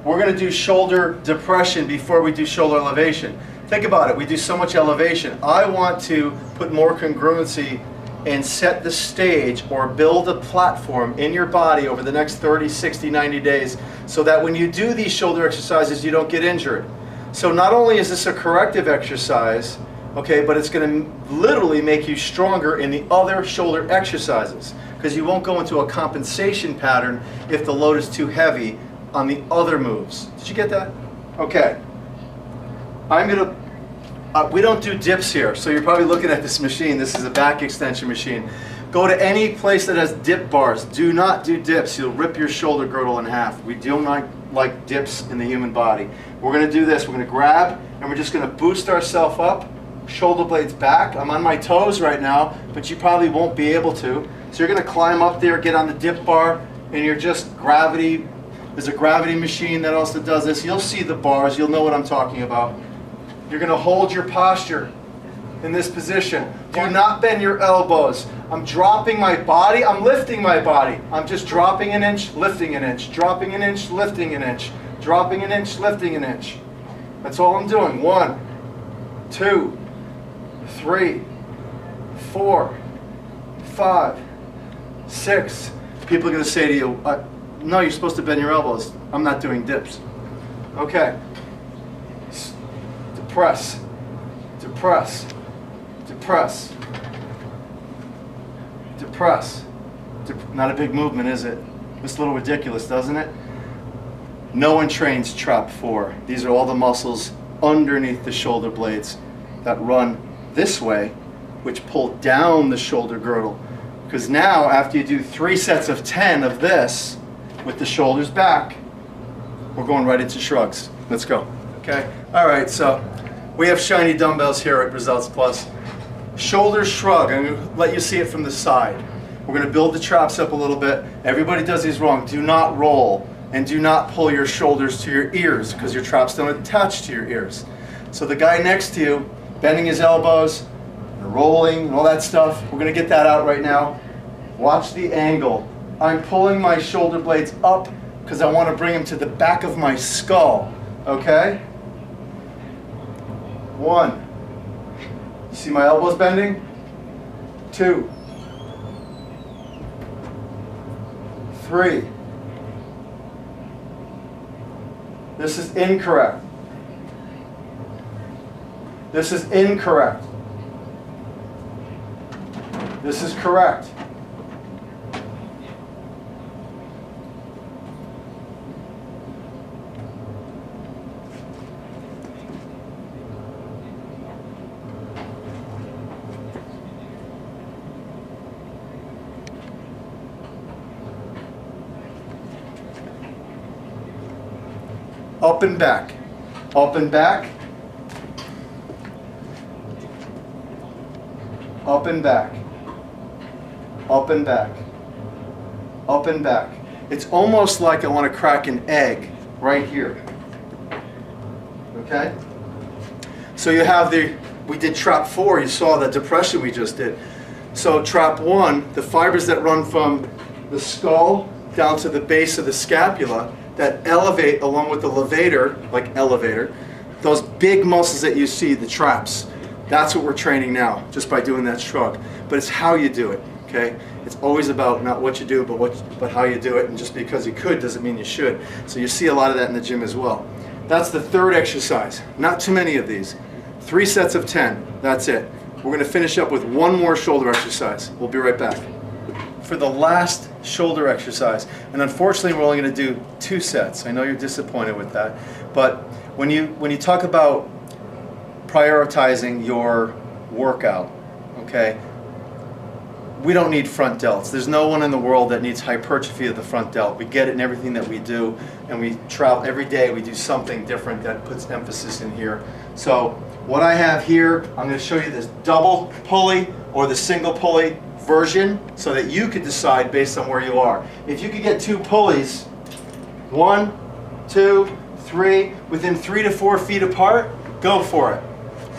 We're going to do shoulder depression before we do shoulder elevation. Think about it, we do so much elevation. I want to put more congruency and set the stage or build a platform in your body over the next 30, 60, 90 days so that when you do these shoulder exercises you don't get injured. So not only is this a corrective exercise, okay, but it's going to literally make you stronger in the other shoulder exercises because you won't go into a compensation pattern if the load is too heavy on the other moves. Did you get that? Okay. I'm going to we don't do dips here, so you're probably looking at this machine. This is a back extension machine. Go to any place that has dip bars. Do not do dips. You'll rip your shoulder girdle in half. We do not like dips in the human body. We're going to do this. We're going to grab, and we're just going to boost ourselves up. Shoulder blades back. I'm on my toes right now, but you probably won't be able to. So you're going to climb up there, get on the dip bar, and you're just gravity. There's a gravity machine that also does this. You'll see the bars. You'll know what I'm talking about. You're going to hold your posture in this position. Do not bend your elbows. I'm dropping my body. I'm lifting my body. I'm just dropping an inch, lifting an inch, dropping an inch, lifting an inch, dropping an inch, lifting an inch. That's all I'm doing. 1, 2, 3, 4, 5, 6. People are going to say to you, no, you're supposed to bend your elbows. I'm not doing dips. Okay. Depress, depress, depress, depress. Not a big movement, is it? It's a little ridiculous, doesn't it? No one trains trap 4. These are all the muscles underneath the shoulder blades that run this way, which pull down the shoulder girdle. Because now, after you do 3 sets of 10 of this, with the shoulders back, we're going right into shrugs. Let's go. Okay? All right, so we have shiny dumbbells here at Results Plus. Shoulder shrug. I'm going to let you see it from the side. We're going to build the traps up a little bit. Everybody does these wrong. Do not roll and do not pull your shoulders to your ears because your traps don't attach to your ears. So the guy next to you, bending his elbows, and rolling, and all that stuff, we're going to get that out right now. Watch the angle. I'm pulling my shoulder blades up because I want to bring them to the back of my skull. Okay? 1. You see my elbows bending? 2. 3. This is incorrect. This is incorrect. This is correct. Up and back, up and back, up and back, up and back, up and back. It's almost like I want to crack an egg right here. Okay? So you have the we did trap 4, you saw the depression we just did. So trap 1, the fibers that run from the skull down to the base of the scapula that elevate along with the levator, like elevator, those big muscles that you see, the traps, that's what we're training now, just by doing that shrug. But it's how you do it, okay? It's always about not what you do, but how you do it, and just because you could doesn't mean you should. So you see a lot of that in the gym as well. That's the third exercise. Not too many of these. 3 sets of 10, that's it. We're going to finish up with one more shoulder exercise. We'll be right back. For the last shoulder exercise, and unfortunately we're only going to do 2 sets. I know you're disappointed with that, but when you talk about prioritizing your workout, okay, we don't need front delts. There's no one in the world that needs hypertrophy of the front delt. We get it in everything that we do, and we travel every day. We do something different that puts emphasis in here. So what I have here, I'm going to show you this double pulley or the single pulley version so that you could decide based on where you are. If you could get 2 pulleys, 1, 2, 3, within 3 to 4 feet apart, go for it.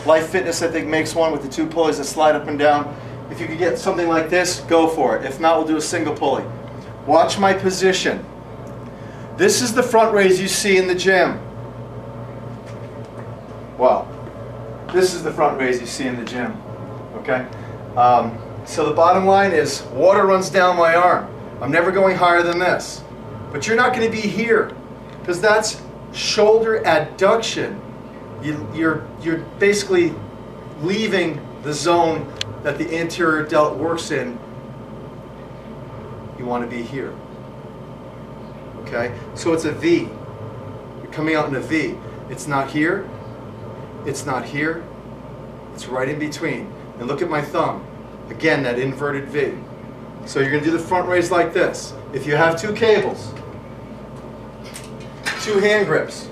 Life Fitness, I think, makes one with the 2 pulleys that slide up and down. If you could get something like this, go for it. If not, we'll do a single pulley. Watch my position. This is the front raise you see in the gym. Well, this is the front raise you see in the gym. Okay? So the bottom line is, water runs down my arm. I'm never going higher than this. But you're not going to be here, because that's shoulder adduction. You're basically leaving the zone that the anterior delt works in. You want to be here. Okay? So it's a V. You're coming out in a V. It's not here. It's not here. It's right in between. And look at my thumb. Again, that inverted V. So you're going to do the front raise like this. If you have 2 cables, 2 hand grips,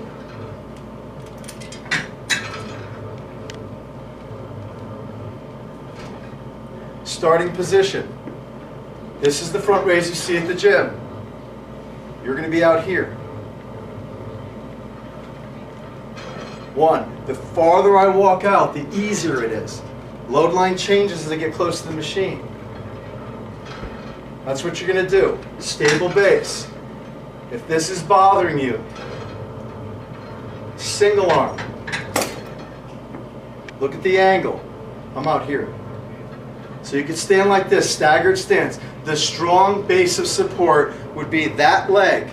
starting position. This is the front raise you see at the gym. You're going to be out here. 1. The farther I walk out, the easier it is. Load line changes as I get close to the machine. That's what you're going to do. Stable base. If this is bothering you, single arm. Look at the angle. I'm out here. So you can stand like this, staggered stance. The strong base of support would be that leg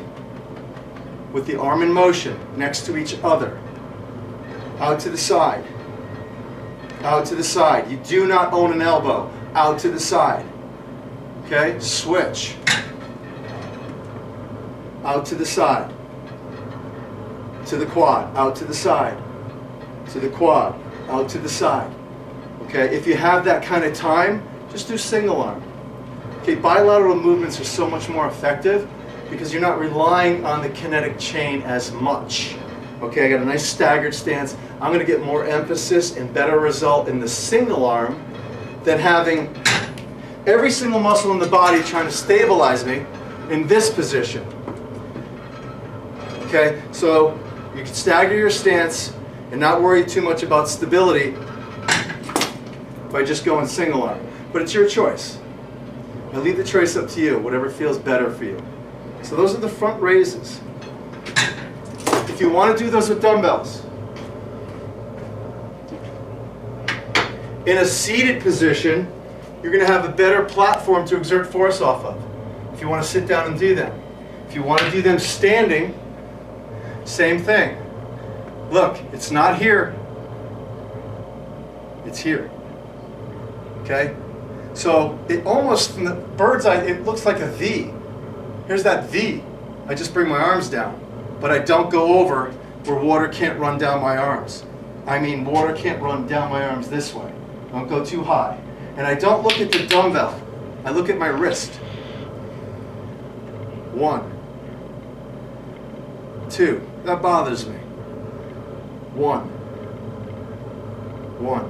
with the arm in motion next to each other. Out to the side. Out to the side. You do not own an elbow. Out to the side. Okay? Switch. Out to the side. To the quad. Out to the side. To the quad. Out to the side. Okay? If you have that kind of time, just do single arm. Okay? Bilateral movements are so much more effective because you're not relying on the kinetic chain as much. Okay, I got a nice staggered stance. I'm going to get more emphasis and better result in the single arm than having every single muscle in the body trying to stabilize me in this position. Okay, so you can stagger your stance and not worry too much about stability by just going single arm. But it's your choice. I leave the choice up to you, whatever feels better for you. So those are the front raises. If you want to do those with dumbbells, in a seated position, you're going to have a better platform to exert force off of. If you want to sit down and do them. If you want to do them standing, same thing. Look, it's not here. It's here. Okay? So it almost, from the bird's eye, it looks like a V. Here's that V. I just bring my arms down. But I don't go over where water can't run down my arms. I mean, water can't run down my arms this way. Don't go too high. And I don't look at the dumbbell. I look at my wrist. 1, 2. That bothers me. 1, 1,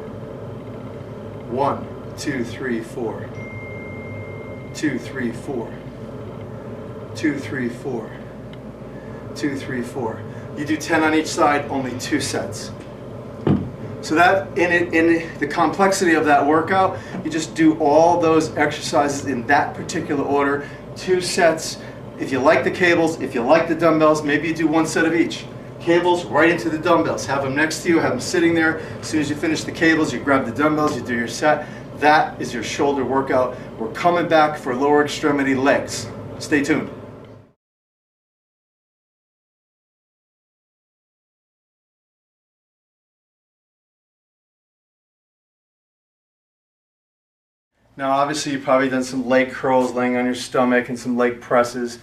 1, 2, 3, 4. 2, 3, 4. 2, 3, 4. 2, 3, 4. You do 10 on each side, only 2 sets. So that in the complexity of that workout, you just do all those exercises in that particular order, 2 sets. If you like the cables, if you like the dumbbells, maybe you do 1 set of each. Cables right into the dumbbells. Have them next to you, have them sitting there. As soon as you finish the cables, you grab the dumbbells, you do your set. That is your shoulder workout. We're coming back for lower extremity legs. Stay tuned. Now obviously you've probably done some leg curls laying on your stomach and some leg presses.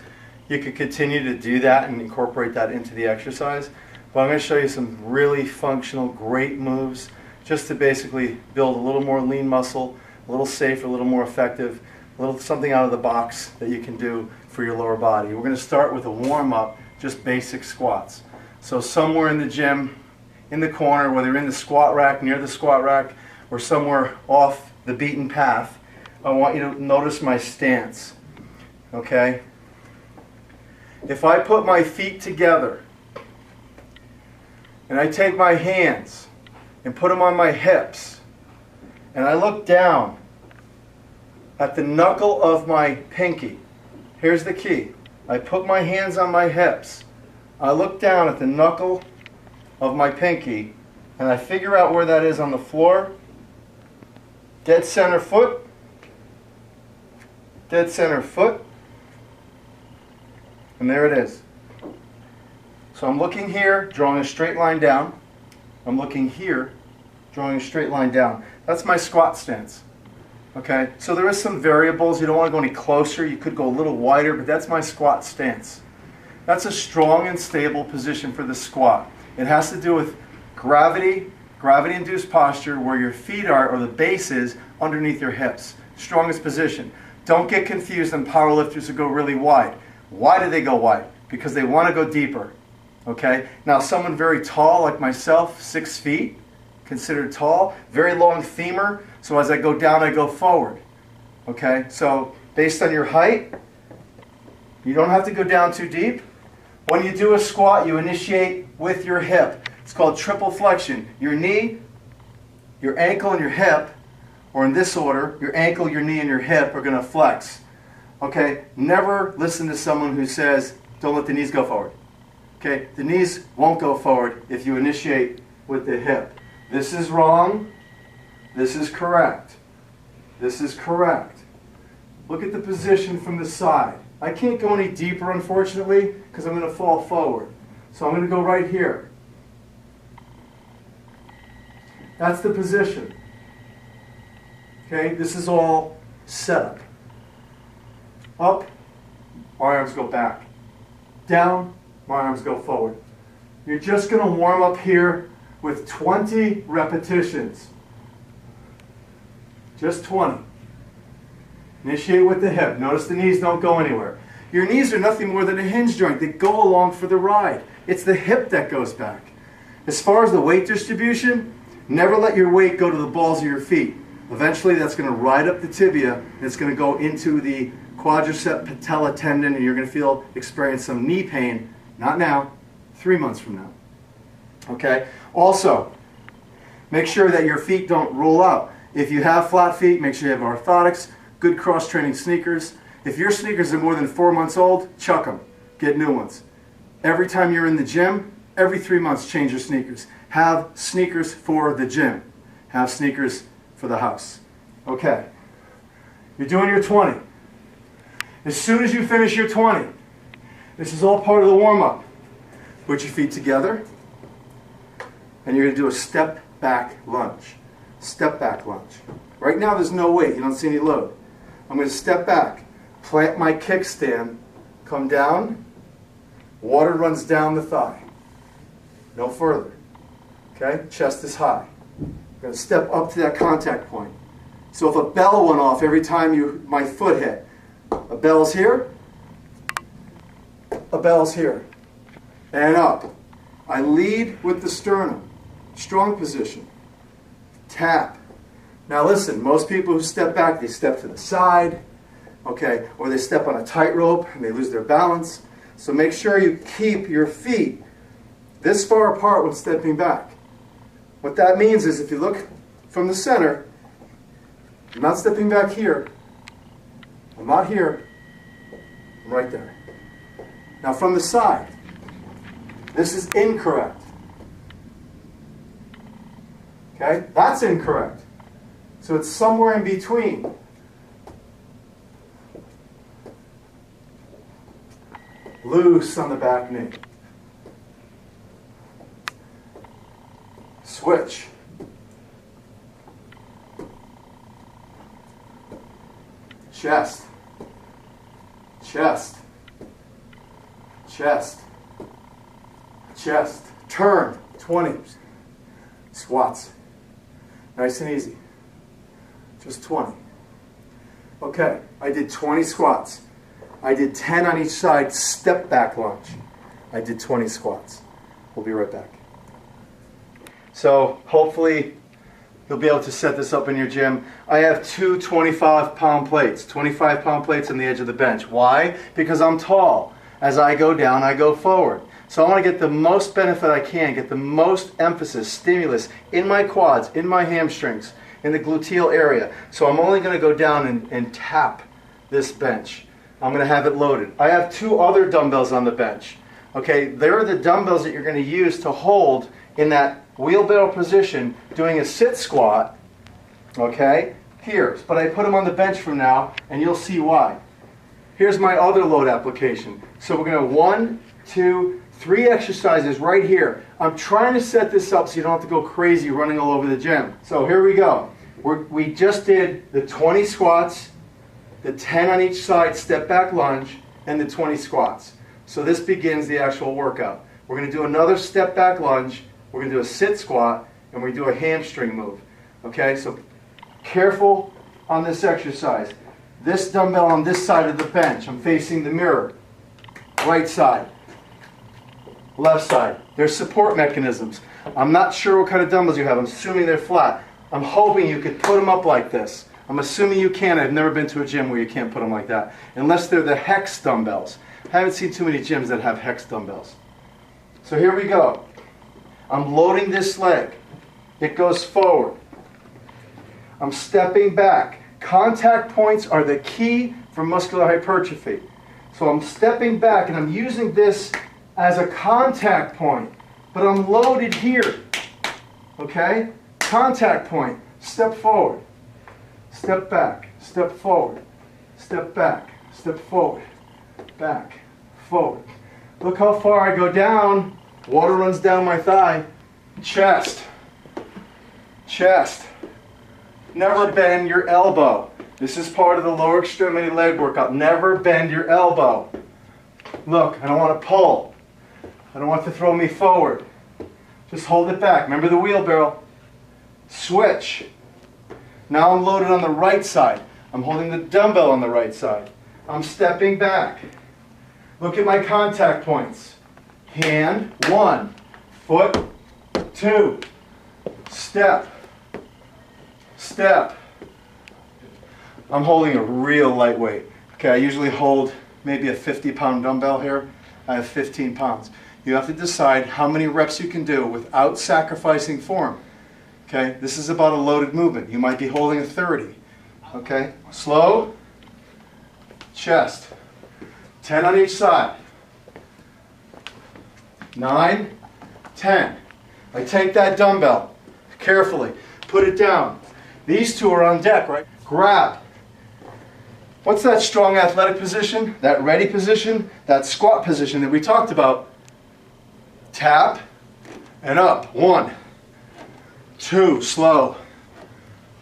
You could continue to do that and incorporate that into the exercise. But I'm going to show you some really functional, great moves just to basically build a little more lean muscle, a little safer, a little more effective, a little something out of the box that you can do for your lower body. We're going to start with a warm-up, just basic squats. So somewhere in the gym, in the corner, whether you're in the squat rack, near the squat rack, or somewhere off the beaten path, I want you to notice my stance, okay? If I put my feet together and I take my hands and put them on my hips and I look down at the knuckle of my pinky, here's the key. I put my hands on my hips, I look down at the knuckle of my pinky and I figure out where that is on the floor, dead center foot, dead center foot, and there it is. So I'm looking here, drawing a straight line down. I'm looking here, drawing a straight line down. That's my squat stance. Okay, so there is some variables. You don't want to go any closer. You could go a little wider, but that's my squat stance. That's a strong and stable position for the squat. It has to do with gravity-induced posture where your feet are, or the base is, underneath your hips. Strongest position. Don't get confused on powerlifters who go really wide. Why do they go wide? Because they want to go deeper. Okay? Now someone very tall like myself, 6 feet, considered tall, very long femur, so as I go down I go forward. Okay? So based on your height, you don't have to go down too deep. When you do a squat, you initiate with your hip. It's called triple flexion. Your knee, your ankle, and your hip, or in this order, your ankle, your knee, and your hip are going to flex. Okay? Never listen to someone who says, don't let the knees go forward. Okay? The knees won't go forward if you initiate with the hip. This is wrong. This is correct. This is correct. Look at the position from the side. I can't go any deeper, unfortunately, because I'm going to fall forward. So I'm going to go right here. That's the position. Okay, this is all setup. Up, my arms go back. Down, my arms go forward. You're just going to warm up here with 20 repetitions. Just 20. Initiate with the hip. Notice the knees don't go anywhere. Your knees are nothing more than a hinge joint. They go along for the ride. It's the hip that goes back. As far as the weight distribution, never let your weight go to the balls of your feet. Eventually that's going to ride up the tibia and it's going to go into the quadricep patella tendon and you're going to experience some knee pain, not now, 3 months from now. Okay? Also, make sure that your feet don't roll out. If you have flat feet, make sure you have orthotics, good cross-training sneakers. If your sneakers are more than 4 months old, chuck them. Get new ones. Every time you're in the gym, every 3 months change your sneakers. Have sneakers for the gym. Have sneakers for the house. Okay. You're doing your 20. As soon as you finish your 20, this is all part of the warm-up. Put your feet together, and you're going to do a step back lunge. Step back lunge. Right now there's no weight. You don't see any load. I'm going to step back, plant my kickstand, come down, water runs down the thigh. No further. Okay? Chest is high. I'm going to step up to that contact point. So if a bell went off every time my foot hit, a bell's here, a bell's here, and up. I lead with the sternum. Strong position. Tap. Now listen, most people who step back, they step to the side, okay, or they step on a tightrope and they lose their balance. So make sure you keep your feet this far apart when stepping back. What that means is if you look from the center, I'm not stepping back here. I'm not here. I'm right there. Now from the side, this is incorrect. Okay? That's incorrect. So it's somewhere in between. Loose on the back knee. Switch. Chest. Chest. Chest. Chest. Turn. 20. Squats. Nice and easy. Just 20. Okay, I did 20 squats. I did 10 on each side, step back lunge. I did 20 squats. We'll be right back. So hopefully you'll be able to set this up in your gym. I have two 25-pound plates, 25-pound plates on the edge of the bench. Why? Because I'm tall. As I go down, I go forward. So I want to get the most benefit I can, get the most emphasis, stimulus in my quads, in my hamstrings, in the gluteal area. So I'm only going to go down and tap this bench. I'm going to have it loaded. I have two other dumbbells on the bench. Okay, they're the dumbbells that you're going to use to hold in that wheelbarrow position doing a sit squat. Okay, here. But I put them on the bench for now, and you'll see why. Here's my other load application. So we're going to 1, 2, 3 exercises right here. I'm trying to set this up so you don't have to go crazy running all over the gym. So here we go. We just did the 20 squats, the 10 on each side step back lunge, and the 20 squats. So this begins the actual workout. We're going to do another step back lunge, we're going to do a sit squat, and we do a hamstring move. Okay, so careful on this exercise. This dumbbell on this side of the bench, I'm facing the mirror. Right side, left side. There's support mechanisms. I'm not sure what kind of dumbbells you have. I'm assuming they're flat. I'm hoping you could put them up like this. I'm assuming you can. I've never been to a gym where you can't put them like that. Unless they're the hex dumbbells. I haven't seen too many gyms that have hex dumbbells. So here we go. I'm loading this leg. It goes forward. I'm stepping back. Contact points are the key for muscular hypertrophy. So I'm stepping back and I'm using this as a contact point. But I'm loaded here. Okay? Contact point. Step forward. Step back, step forward, step back, step forward, back, forward. Look how far I go down. Water runs down my thigh. Chest, chest. Never bend your elbow. This is part of the lower extremity leg workout. Never bend your elbow. Look, I don't want to pull. I don't want to throw me forward. Just hold it back. Remember the wheelbarrow. Switch. Now I'm loaded on the right side. I'm holding the dumbbell on the right side. I'm stepping back. Look at my contact points. Hand, 1. Foot, 2. Step. Step. I'm holding a real lightweight. Okay, I usually hold maybe a 50-pound dumbbell here. I have 15 pounds. You have to decide how many reps you can do without sacrificing form. Okay, this is about a loaded movement. You might be holding a 30. Okay, slow, chest, 10 on each side, 9, 10. I take that dumbbell carefully, put it down. These two are on deck, right? Grab. What's that strong athletic position? That ready position? That squat position that we talked about. Tap and up. 1, 2, slow.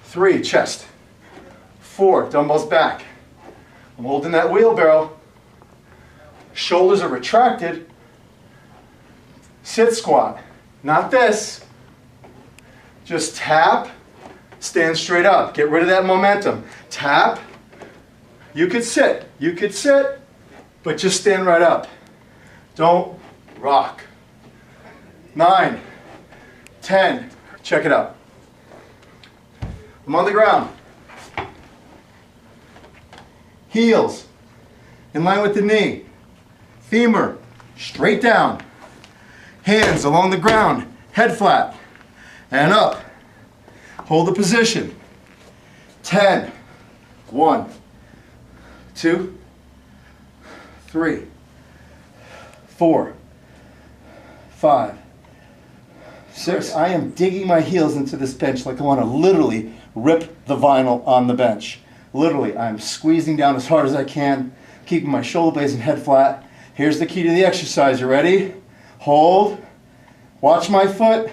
3, chest. 4, dumbbells back. I'm holding that wheelbarrow. Shoulders are retracted. Sit squat. Not this. Just tap, stand straight up. Get rid of that momentum. Tap. You could sit, but just stand right up. Don't rock. 9, 10, check it out. I'm on the ground. Heels in line with the knee. Femur straight down. Hands along the ground, head flat. and up. Hold the position. 10. 1, 2, 3, 4, 5, 6. I am digging my heels into this bench like I want to literally rip the vinyl on the bench. Literally, I'm squeezing down as hard as I can, keeping my shoulder blades and head flat. Here's the key to the exercise. You ready? Hold. Watch my foot.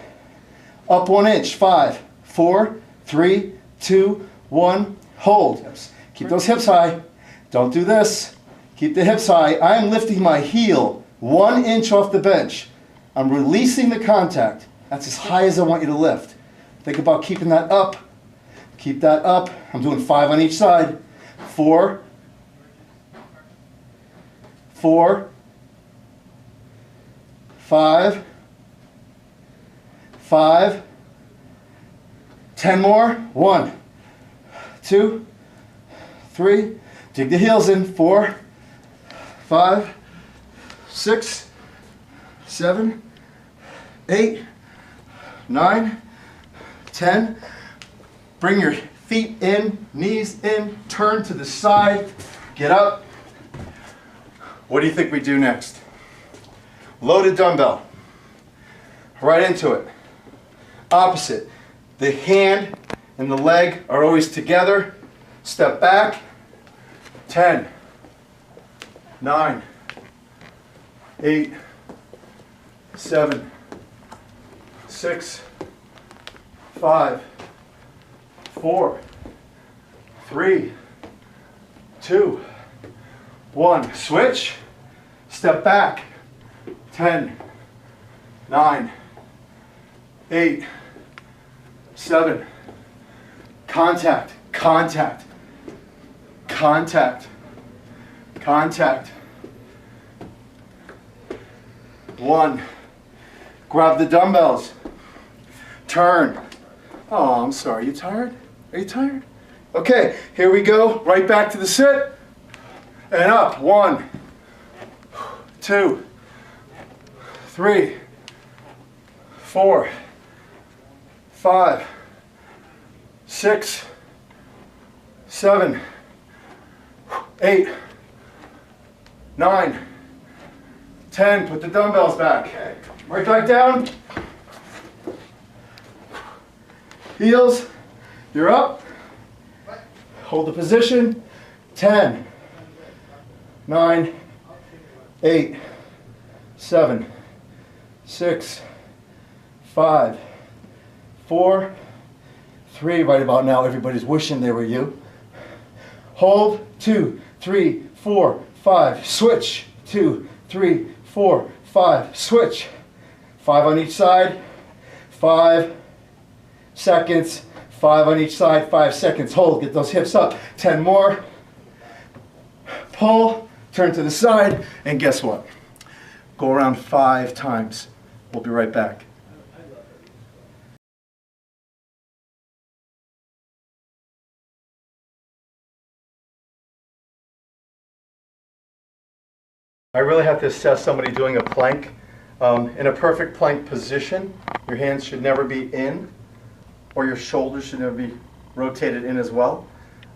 Up 1 inch. 5, 4, 3, 2, 1. Hold. Keep those hips high. Don't do this. Keep the hips high. I'm lifting my heel 1 inch off the bench. I'm releasing the contact. That's as high as I want you to lift. Think about keeping that up. Keep that up. I'm doing 5 on each side. 4, 4, 5, 5, 10 more. 1, 2, 3. Dig the heels in. 4, 5, 6, 7, 8, 9, 10. Bring your feet in, knees in, turn to the side, get up. What do you think we do next? Loaded dumbbell. Right into it. Opposite. The hand and the leg are always together. Step back. 10, 9, 8, 7, 6, 5, 4, 3, 2, 1. Switch. Step back. 10, 9, 8, 7. Contact, contact, contact, contact. 1. Grab the dumbbells. Turn. Oh, I'm sorry. You tired? Are you tired? Okay, here we go. Right back to the sit. And up. 1, 2, 3, 4, 5, 6, 7, 8, 9, 10. Put the dumbbells back. Right back down. Heels. You're up. Hold the position. 10, 9, 8, 7, 6, 5, 4, 3. Right about now, everybody's wishing they were you. Hold. 2, 3, 4, 5. Switch. 2, 3, 4, 5. Switch. 5 on each side. 5 seconds. 5 on each side. 5 seconds. Hold. Get those hips up. 10 more. Pull. Turn to the side. And guess what? Go around 5 times. We'll be right back. I really have to assess somebody doing a plank. In a perfect plank position, your hands should never be in, or your shoulders should never be rotated in as well.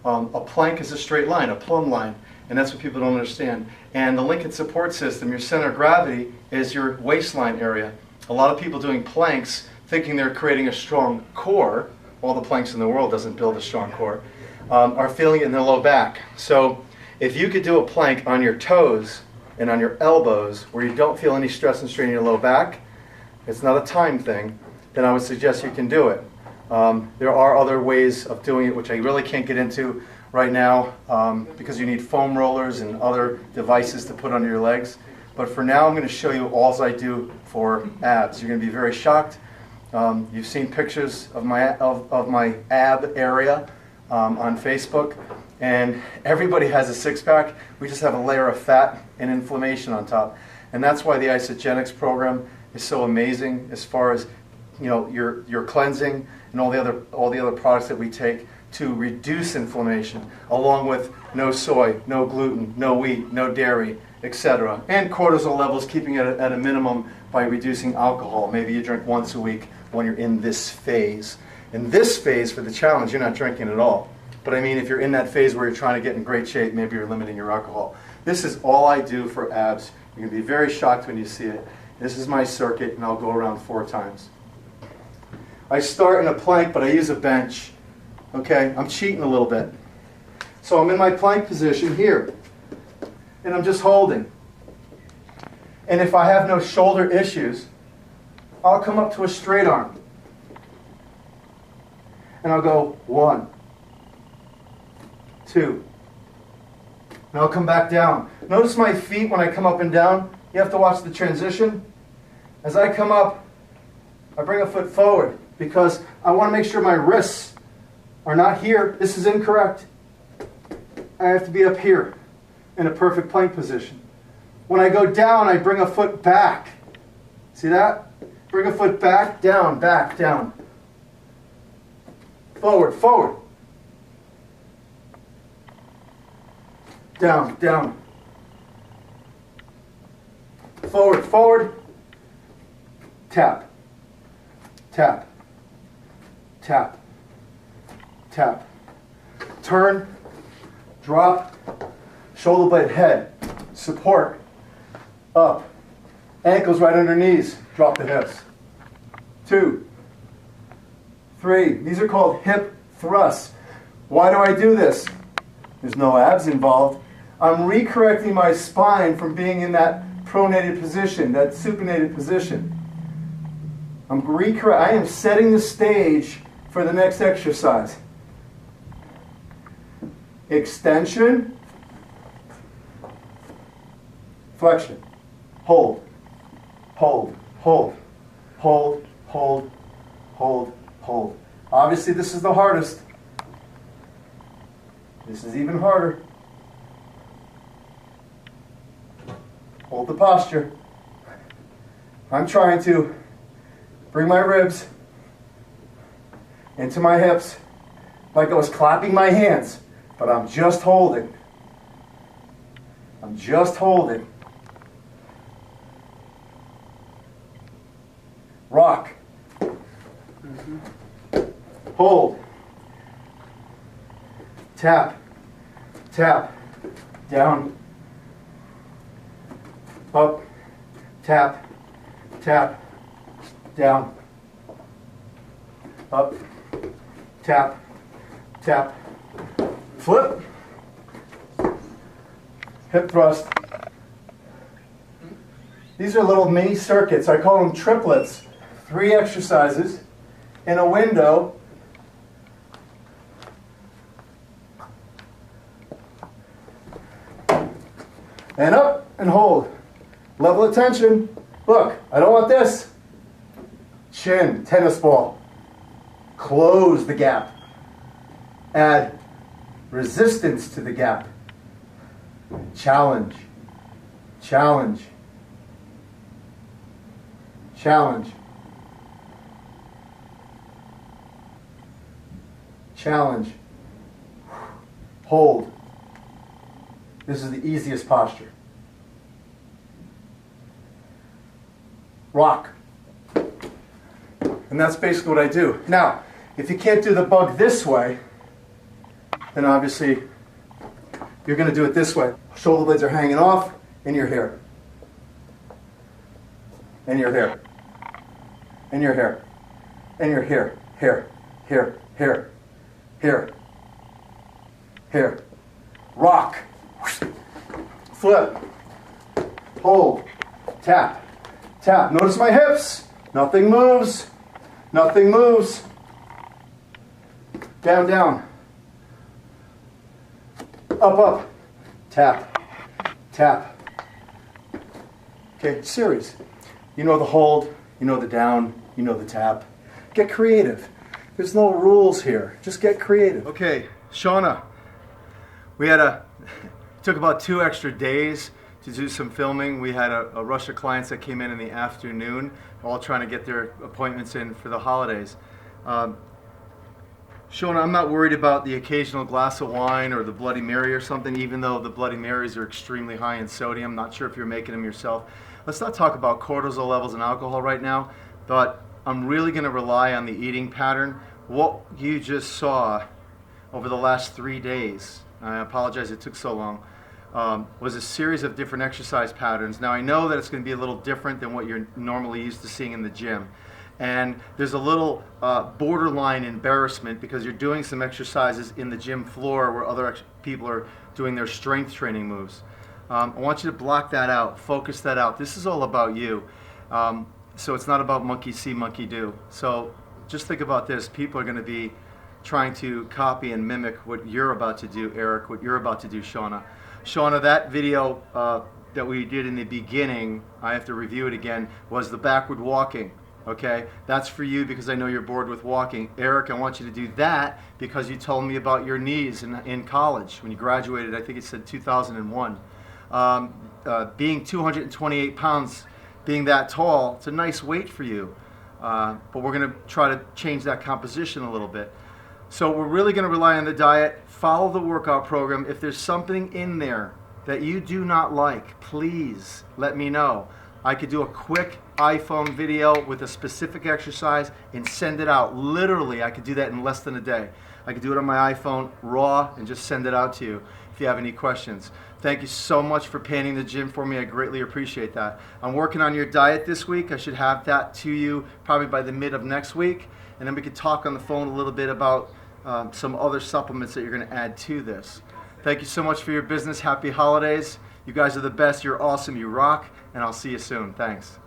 A plank is a straight line, a plumb line, and that's what people don't understand. And the Lincoln support system, your center of gravity, is your waistline area. A lot of people doing planks, thinking they're creating a strong core, all the planks in the world doesn't build a strong core, are feeling it in their low back. So if you could do a plank on your toes and on your elbows where you don't feel any stress and strain in your low back, it's not a time thing, then I would suggest you can do it. There are other ways of doing it which I really can't get into right now because you need foam rollers and other devices to put under your legs. But for now I'm going to show you all I do for abs. You're going to be very shocked. You've seen pictures of my ab area on Facebook, and everybody has a six-pack. We just have a layer of fat and inflammation on top, and that's why the Isogenics program is so amazing as far as your cleansing and all the other products that we take to reduce inflammation, along with no soy, no gluten, no wheat, no dairy, etc. And cortisol levels, keeping it at a minimum by reducing alcohol. Maybe you drink once a week, when you're in this phase. In this phase for the challenge, you're not drinking at all. But I mean, if you're in that phase where you're trying to get in great shape, maybe you're limiting your alcohol. This is all I do for abs. You're going to be very shocked when you see it. This is my circuit, and I'll go around 4 times. I start in a plank, but I use a bench. Okay, I'm cheating a little bit. So I'm in my plank position here, and I'm just holding. And if I have no shoulder issues, I'll come up to a straight arm. And I'll go 1, 2, and I'll come back down. Notice my feet when I come up and down. You have to watch the transition. As I come up, I bring a foot forward because I want to make sure my wrists are not here. This is incorrect. I have to be up here in a perfect plank position. When I go down, I bring a foot back. See that? Bring a foot back, down, down. Forward, forward. Down, down. Forward, forward. Tap, tap, tap, tap. Turn, drop, shoulder blade head, support, up. Ankles right under knees, drop the hips. 2, 3. These are called hip thrusts. Why do I do this? There's no abs involved. I'm recorrecting my spine from being in that pronated position, that supinated position. I am setting the stage for the next exercise. Extension, flexion, hold, hold, hold, hold, hold, hold, hold. Obviously this is the hardest. This is even harder. Hold the posture. I'm trying to bring my ribs into my hips like I was clapping my hands, but I'm just holding. I'm just holding. Rock. Hold. Tap. Tap. Down. Up. Tap. Tap. Down. Up. Tap. Tap. Flip. Hip thrust. These are little mini circuits. I call them triplets. 3 exercises in a window. And up and hold. Level of tension. Look, I don't want this. Chin, tennis ball. Close the gap. Add resistance to the gap. Challenge. Challenge. Challenge. Challenge. Hold. This is the easiest posture. Rock. And that's basically what I do. Now, if you can't do the bug this way, then obviously you're going to do it this way. Shoulder blades are hanging off, and you're here. And you're here. And you're here. And you're here. Here. Here. Here. Here. Here. Rock. Flip. Hold. Tap. Tap. Notice my hips. Nothing moves. Nothing moves. Down, down. Up, up. Tap. Tap. Okay, series. You know the hold, you know the down, you know the tap. Get creative. There's no rules here. Just get creative. Okay, Shauna. Took about 2 extra days to do some filming. We had a rush of clients that came in the afternoon, all trying to get their appointments in for the holidays. Shauna, I'm not worried about the occasional glass of wine or the Bloody Mary or something, even though the Bloody Marys are extremely high in sodium. Not sure if you're making them yourself. Let's not talk about cortisol levels and alcohol right now, but I'm really going to rely on the eating pattern. What you just saw over the last 3 days, I apologize it took so long, was a series of different exercise patterns. Now I know that it's going to be a little different than what you're normally used to seeing in the gym. And there's a little borderline embarrassment because you're doing some exercises in the gym floor where other people are doing their strength training moves. I want you to block that out, focus that out. This is all about you. So it's not about monkey see, monkey do. So just think about this. People are going to be trying to copy and mimic what you're about to do, Eric, what you're about to do, Shauna. Shauna, that video that we did in the beginning, I have to review it again, was the backward walking. Okay, that's for you because I know you're bored with walking. Eric, I want you to do that because you told me about your knees in college when you graduated. I think it said 2001. Being 228 pounds, being that tall, it's a nice weight for you. But we're going to try to change that composition a little bit. So we're really going to rely on the diet, follow the workout program. If there's something in there that you do not like, please let me know. I could do a quick iPhone video with a specific exercise and send it out. Literally, I could do that in less than a day. I could do it on my iPhone raw and just send it out to you if you have any questions. Thank you so much for painting the gym for me. I greatly appreciate that. I'm working on your diet this week. I should have that to you probably by the mid of next week. And then we could talk on the phone a little bit about some other supplements that you're going to add to this. Thank you so much for your business. Happy holidays. You guys are the best. You're awesome. You rock. And I'll see you soon. Thanks.